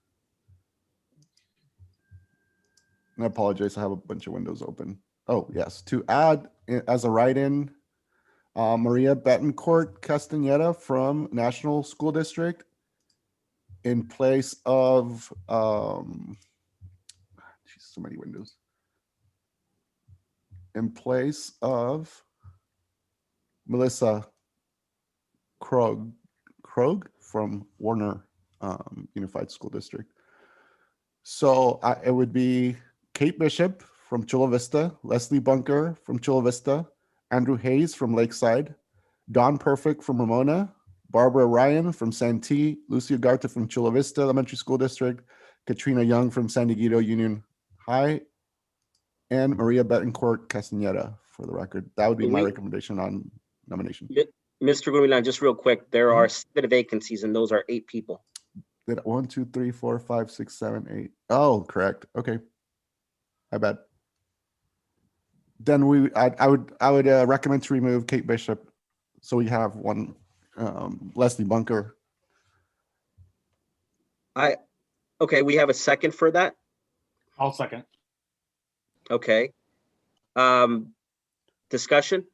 And I apologize, I have a bunch of windows open. Oh, yes, to add as a write-in, Maria Betancourt Castañeda from National School District in place of, geez, so many windows. In place of Melissa Krog from Warner Unified School District. So it would be Kate Bishop from Chula Vista, Leslie Bunker from Chula Vista, Andrew Hayes from Lakeside, Don Perfect from Ramona, Barbara Ryan from Santee, Lucy Ugarte from Chula Vista Elementary School District, Katrina Young from San Dieguito Union High, and Maria Betancourt Castañeda, for the record. That would be my recommendation on nomination. Mr. Gurmilan, just real quick, there are 7 vacancies and those are 8 people. 1, 2, 3, 4, 5, 6, 7, 8. Oh, correct. Okay. I bet. Then I would recommend to remove Kate Bishop, so we have one Leslie Bunker. Okay, we have a second for that. I'll second. Okay. Discussion.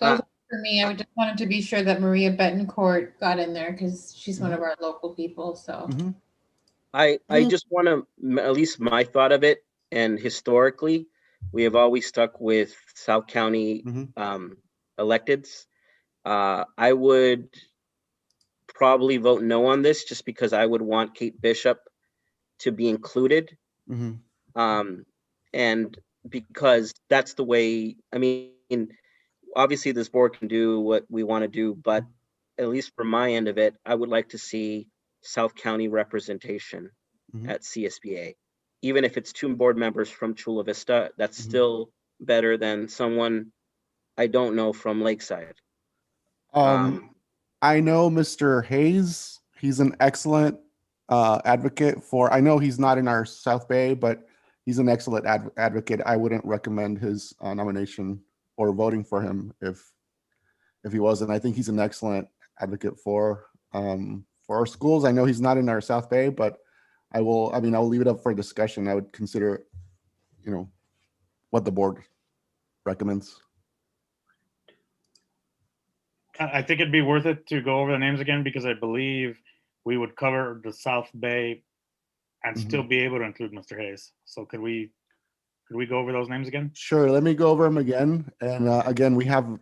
Those are for me. I just wanted to be sure that Maria Betancourt got in there because she's one of our local people. So I just want to, at least my thought of it, and historically, we have always stuck with South County electeds. I would probably vote no on this just because I would want Kate Bishop to be included. And because that's the way, I mean, obviously this board can do what we want to do, but at least from my end of it, I would like to see South County representation at CSBA. Even if it's 2 board members from Chula Vista, that's still better than someone I don't know from Lakeside. I know Mr. Hayes. He's an excellent advocate for, I know he's not in our South Bay, but he's an excellent advocate. I wouldn't recommend his nomination or voting for him if he wasn't. I think he's an excellent advocate for our schools. I know he's not in our South Bay, but I'll leave it up for discussion. I would consider, what the board recommends. I think it'd be worth it to go over the names again because I believe we would cover the South Bay and still be able to include Mr. Hayes. So could we go over those names again? Sure. Let me go over them again. And again, we have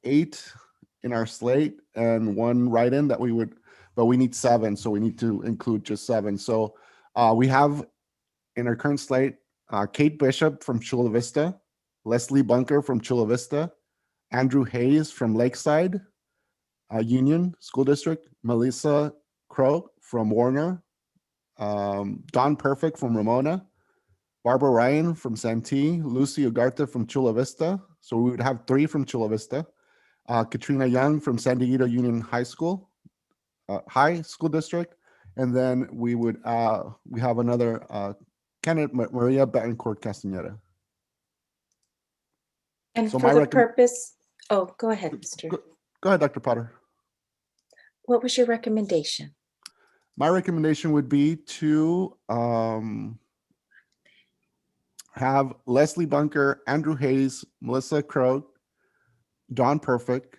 8 in our slate and 1 write-in that we would, but we need 7, so we need to include just 7. So we have in our current slate, Kate Bishop from Chula Vista, Leslie Bunker from Chula Vista, Andrew Hayes from Lakeside Union School District, Melissa Crow from Warner, Don Perfect from Ramona, Barbara Ryan from Santee, Lucy Ugarte from Chula Vista. So we would have 3 from Chula Vista. Katrina Young from San Diego Union High School District. And then we would we have another candidate, Maria Betancourt Castaneda. And So for my the recommend- purpose, oh, go ahead, Mr. Go ahead, Dr. Potter. What was your recommendation? My recommendation would be to have Leslie Bunker, Andrew Hayes, Melissa Crow, Dawn Perfect.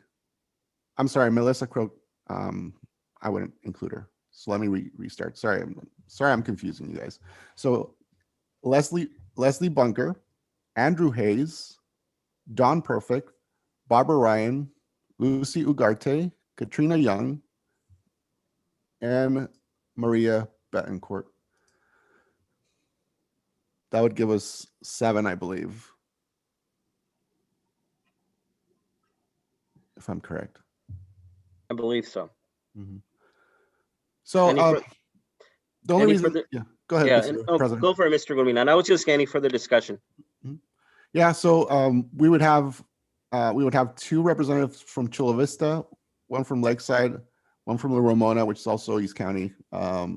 I'm sorry, Melissa Crow. I wouldn't include her. So let me restart. Sorry, I'm confusing you guys. So Leslie Bunker, Andrew Hayes, Dawn Perfect, Barbara Ryan, Lucy Ugarte, Katrina Young, and Maria Betancourt. That would give us 7, I believe, if I'm correct. I believe so. So Any fur- the only any reason, further- yeah, go ahead, Yeah, Mr. and, President. go for it, Mr. Gomina. I was just any further discussion. Yeah, so we would have 2 representatives from Chula Vista, 1 from Lakeside, 1 from La Ramona, which is also East County,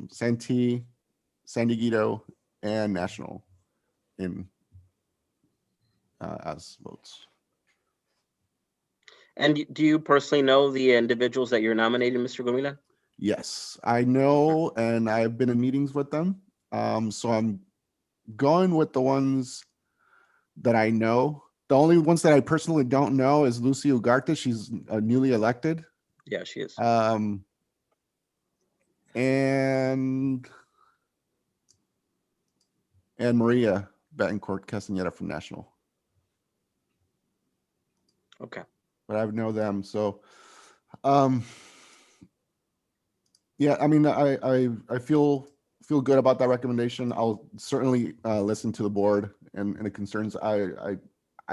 Santee, San Diego, and National in as votes. And do you personally know the individuals that you're nominating, Mr. Gomina? Yes, I know, and I've been in meetings with them. So I'm going with the ones that I know. The only ones that I personally don't know is Lucy Ugarte. She's newly elected. Yeah, she is. And Maria Betancourt Castaneda from National. Okay. But I know them. So yeah, I mean, I feel good about that recommendation. I'll certainly listen to the board and the concerns. I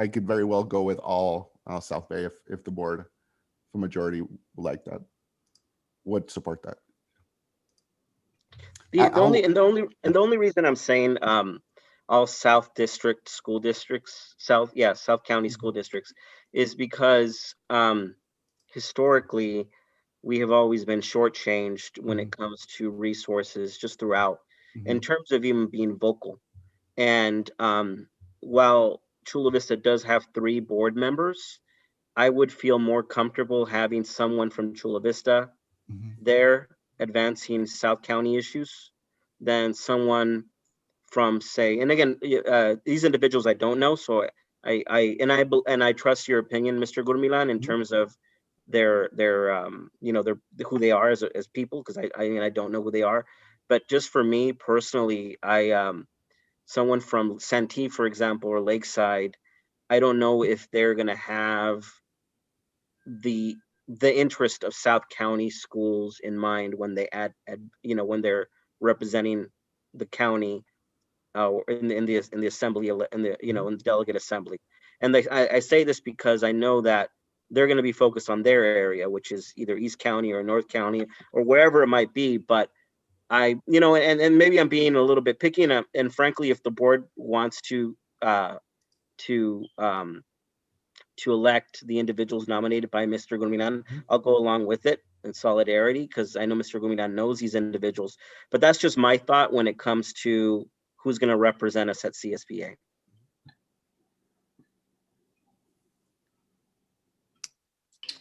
could very well go with all South Bay if the board, the majority, would like that, would support that. The only reason I'm saying all South District school districts, South County school districts, is because historically we have always been shortchanged when it comes to resources just throughout, in terms of even being vocal. And while Chula Vista does have 3 board members, I would feel more comfortable having someone from Chula Vista there advancing South County issues than someone from, say, and again, these individuals I don't know, so I trust your opinion, Mr. Gurmilan, in terms of their who they are as people, because I don't know who they are, but just for me personally, someone from Santee, for example, or Lakeside, I don't know if they're gonna have the interest of South County schools in mind when they when they're representing the county in the assembly, in the delegate assembly. And I say this because I know that they're going to be focused on their area, which is either East County or North County or wherever it might be. But and maybe I'm being a little bit picky, and frankly, if the board wants to elect the individuals nominated by Mr. Gurminan, I'll go along with it in solidarity, because I know Mr. Gurminan knows these individuals. But that's just my thought when it comes to who's going to represent us at CSBA.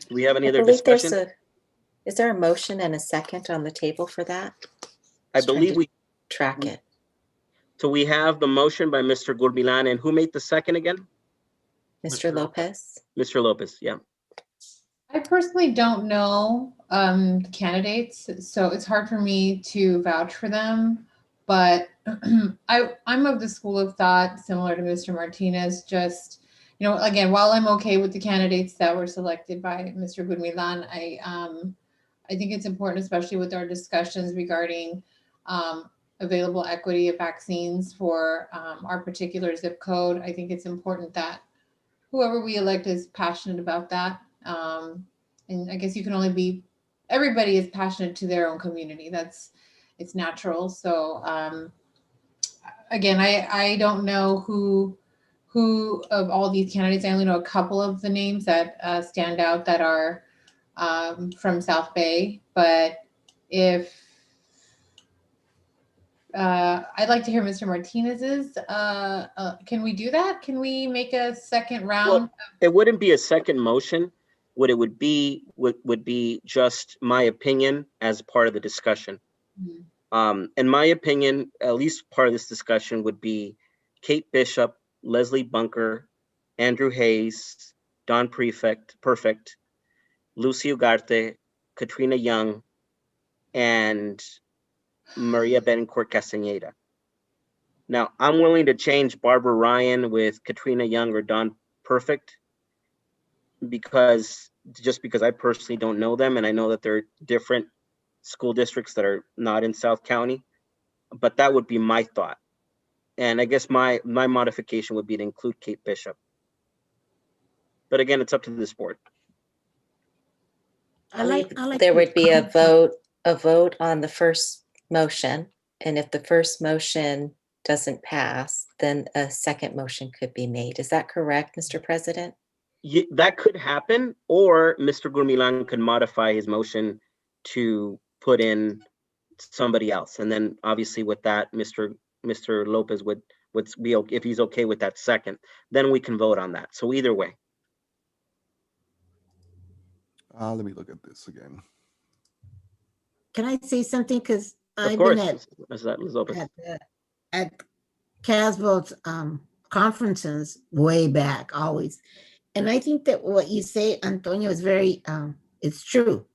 Do we have any other discussion? Is there a motion and a second on the table for that? I believe we track it. So we have the motion by Mr. Gurmilan, and who made the second again? Mr. Lopez. Mr. Lopez, yeah. I personally don't know candidates, so it's hard for me to vouch for them. But I'm of the school of thought, similar to Mr. Martinez, just you know, again, while I'm okay with the candidates that were selected by Mr. Gudmilan, I think it's important, especially with our discussions regarding available equity of vaccines for our particular zip code. I think it's important that whoever we elect is passionate about that. And I guess you can only be, everybody is passionate to their own community. It's natural. So again, I don't know who of all these candidates. I only know a couple of the names that stand out that are from South Bay. But if I'd like to hear Mr. Martinez's. Can we do that? Can we make a second round? Well, it wouldn't be a second motion. What it would be would be just my opinion as part of the discussion. In my opinion, at least part of this discussion would be Kate Bishop, Leslie Bunker, Andrew Hayes, Don Perfect, Lucy Ugarte, Katrina Young, and Maria Betancourt Castañeda. Now, I'm willing to change Barbara Ryan with Katrina Young or Don Perfect because I personally don't know them, and I know that they're different school districts that are not in South County, but that would be my thought. And I guess my modification would be to include Kate Bishop. But again, it's up to this board. I like There the would be a concept. vote on the first motion. And if the first motion doesn't pass, then a second motion could be made. Is that correct, Mr. President? That could happen, or Mr. Gurmilan could modify his motion to put in somebody else. And then obviously with that, Mr. Lopez would be, if he's okay with that second, then we can vote on that. So either way. Let me look at this again. Can I say something? Because Of I've course, been Ms. Lopez. at CASBO's conferences way back, always. And I think that what you say, Antonio, is very, it's true.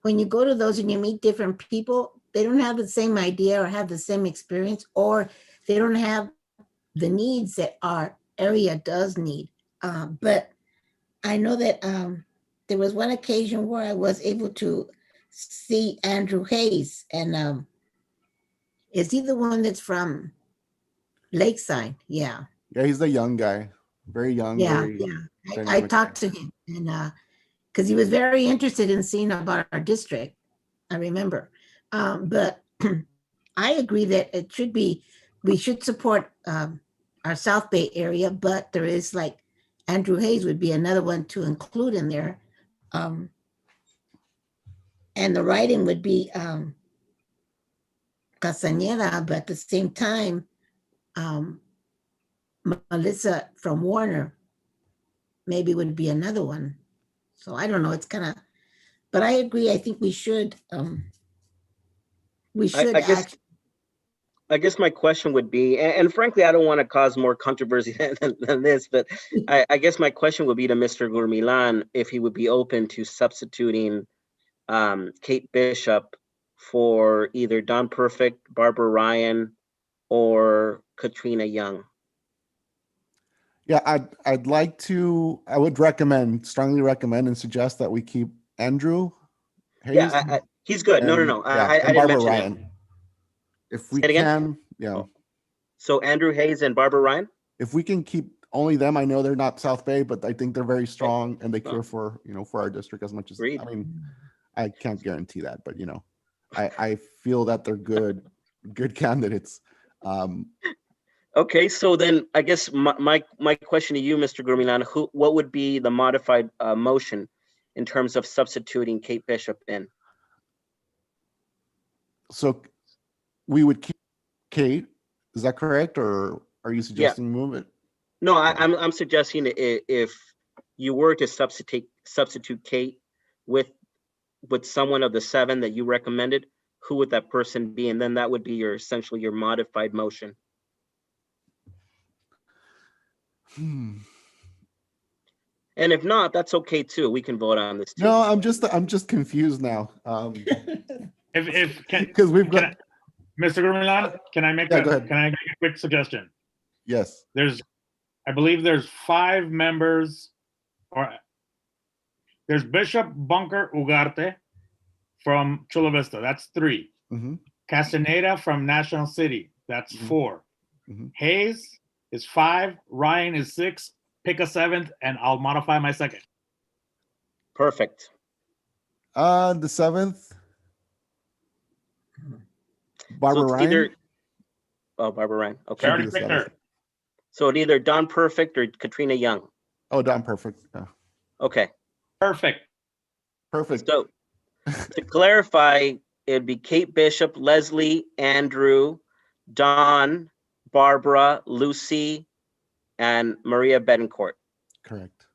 When you go to those and you meet different people, they don't have the same idea or have the same experience, or they don't have the needs that our area does need. But I know that there was one occasion where I was able to see Andrew Hayes, and is he the one that's from Lakeside? Yeah. Yeah, he's the young guy, very young. Yeah, very yeah. I dynamic talked guy. to him, and because he was very interested in seeing about our district, I remember. But I agree that it should be, we should support our South Bay area, but there is like Andrew Hayes would be another one to include in there. And the writing would be Castañeda, but at the same time, Melissa from Warner maybe would be another one. So I don't know, it's kind of, but I agree. I think we should act. I guess my question would be, and frankly, I don't want to cause more controversy than this, but I guess my question would be to Mr. Gurmilan if he would be open to substituting Kate Bishop for either Don Perfect, Barbara Ryan, or Katrina Young. Yeah, I would strongly recommend and suggest that we keep Andrew Hayes. Yeah, he's good. No. I and didn't Barbara mention Ryan. him. If we Say it again? can, yeah. So Andrew Hayes and Barbara Ryan? If we can keep only them, I know they're not South Bay, but I think they're very strong and they care for our district as much as, Agreed. I mean, I can't guarantee that, but I feel that they're good candidates. Okay, so then I guess my question to you, Mr. Gurmilan, what would be the modified motion in terms of substituting Kate Bishop in? So we would keep Kate, is that correct? Or are you suggesting move it? No, I'm suggesting if you were to substitute Kate with someone of the 7 that you recommended, who would that person be? And then that would be essentially your modified motion. And if not, that's okay too. We can vote on this too. No, I'm just confused now. Because we've got Mr. Gurmilan, can I make go ahead. can I make a quick suggestion? Yes. I I believe there's 5 members, or there's Bishop Bunker Ugarte from Chula Vista. That's 3. Mhm. Castaneda from National City. That's Mhm. 4. Mhm. Hayes is 5. Ryan is 6. Pick a 7th, and I'll modify my second. Perfect. The 7th, Barbara it's Ryan. either, oh, Barbara Ryan. I Okay. already the picked 7th. her. So it's either Don Perfect or Katrina Young. Oh, Don Perfect. Yeah. Okay. Perfect. Perfect. So to clarify, it'd be Kate Bishop, Leslie, Andrew, Don, Barbara, Lucy, and Maria Betancourt. Correct.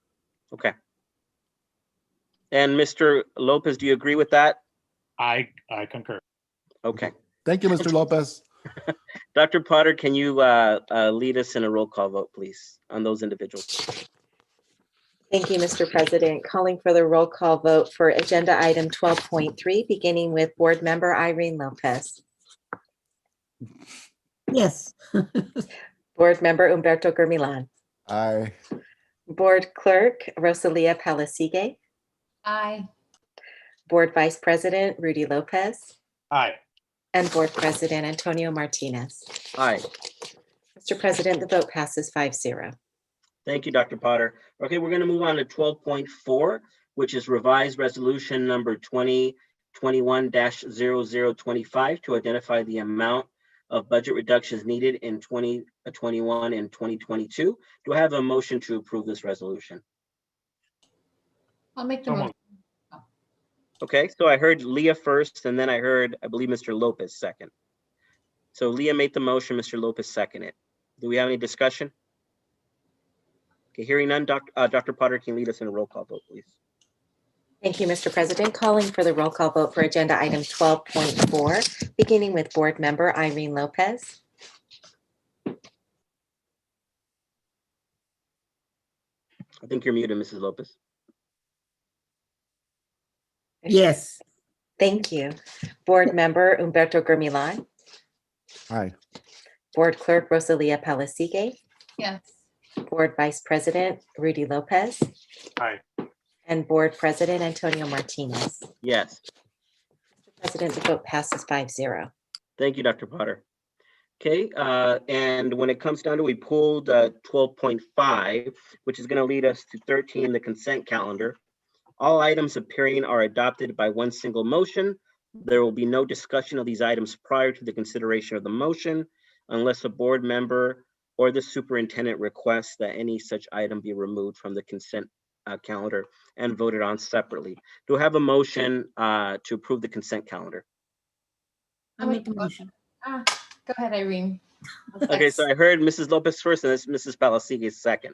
Okay. And Mr. Lopez, do you agree with that? I concur. Okay. Thank you, Mr. Lopez. Dr. Potter, can you lead us in a roll call vote, please, on those individuals? Thank you, Mr. President. Calling for the roll call vote for agenda item 12.3, beginning with Board Member Irene Lopez, Yes. Board Member Humberto Gurmilan, Aye. Board Clerk Rosalia Palasigue, Aye. Board Vice President Rudy Lopez, Aye. and Board President Antonio Martinez. Aye. Mr. President, the vote passes 5-0. Thank you, Dr. Potter. Okay, we're going to move on to 12.4, which is revised resolution number 2021-0025 to identify the amount of budget reductions needed in 2021 and 2022. Do I have a motion to approve this resolution? I'll make the So motion. moved. Okay, so I heard Leah first, and then I heard, I believe, Mr. Lopez second. So Leah made the motion, Mr. Lopez seconded. Do we have any discussion? Okay, hearing none, Dr. Potter, can you lead us in a roll call vote, please? Thank you, Mr. President. Calling for the roll call vote for agenda item 12.4, beginning with Board Member Irene Lopez, I think you're muted, Mrs. Lopez. Yes. thank you. Board Member Humberto Gurmilan, Aye. Board Clerk Rosalia Palasigue, Yes. Board Vice President Rudy Lopez, Aye. and Board President Antonio Martinez. Yes. Mr. President, the vote passes 5-0. Thank you, Dr. Potter. Okay, and when it comes down to, we pulled 12.5, which is going to lead us to 13, the consent calendar. All items appearing are adopted by one single motion. There will be no discussion of these items prior to the consideration of the motion unless a board member or the superintendent requests that any such item be removed from the consent calendar and voted on separately. Do I have a motion to approve the consent calendar? I'll make the motion. Go ahead, Irene. Okay, so I heard Mrs. Lopez first and this Mrs. Palasigue second.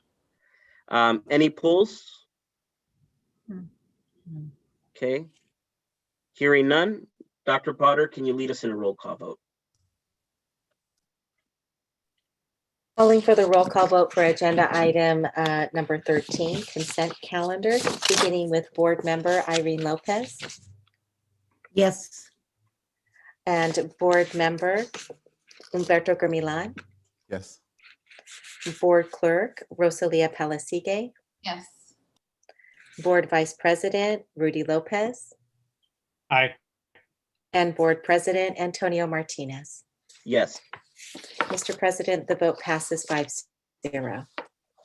Any pulls? Okay. Hearing none, Dr. Potter, can you lead us in a roll call vote? Calling for the roll call vote for agenda item number 13, consent calendar, beginning with Board Member Irene Lopez Yes. and Board Member Humberto Gurmilan, Yes. Board Clerk Rosalia Palasigue, Yes. Board Vice President Rudy Lopez, Aye. and Board President Antonio Martinez. Yes. Mr. President, the vote passes 5-0.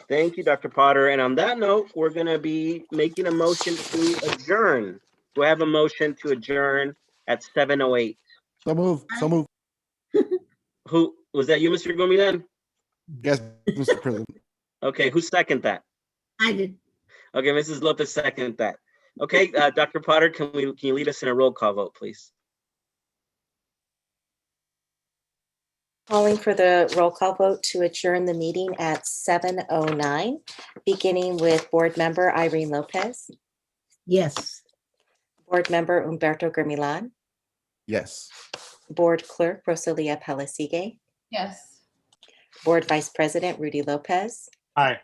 Thank you, Dr. Potter. And on that note, we're going to be making a motion to adjourn. Do I have a motion to adjourn at 7:08? So move. So move. Who was that? You, Mr. Gomilan? Yes, Mr. President. Okay, who seconded that? I did. Okay, Mrs. Lopez seconded that. Okay, Dr. Potter, can you lead us in a roll call vote, please? Calling for the roll call vote to adjourn the meeting at 7:09, beginning with Board Member Irene Lopez, Yes. Board Member Humberto Gurmilan, Yes. Board Clerk Rosalia Palasigue, Yes. Board Vice President Rudy Lopez, Aye.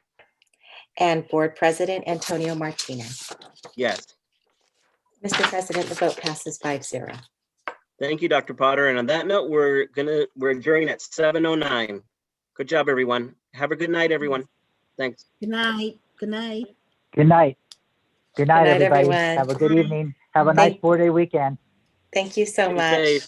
and Board President Antonio Martinez. Yes. Mr. President, the vote passes 5-0. Thank you, Dr. Potter. And on that note, we're adjourning at 7:09. Good job, everyone. Have a good night, everyone. Thanks. Good night. Good night. Good night. Good night, night, everybody. everyone. Have a good Bye. evening. Have a nice Thank- 4-day weekend. Thank you so Stay much. safe.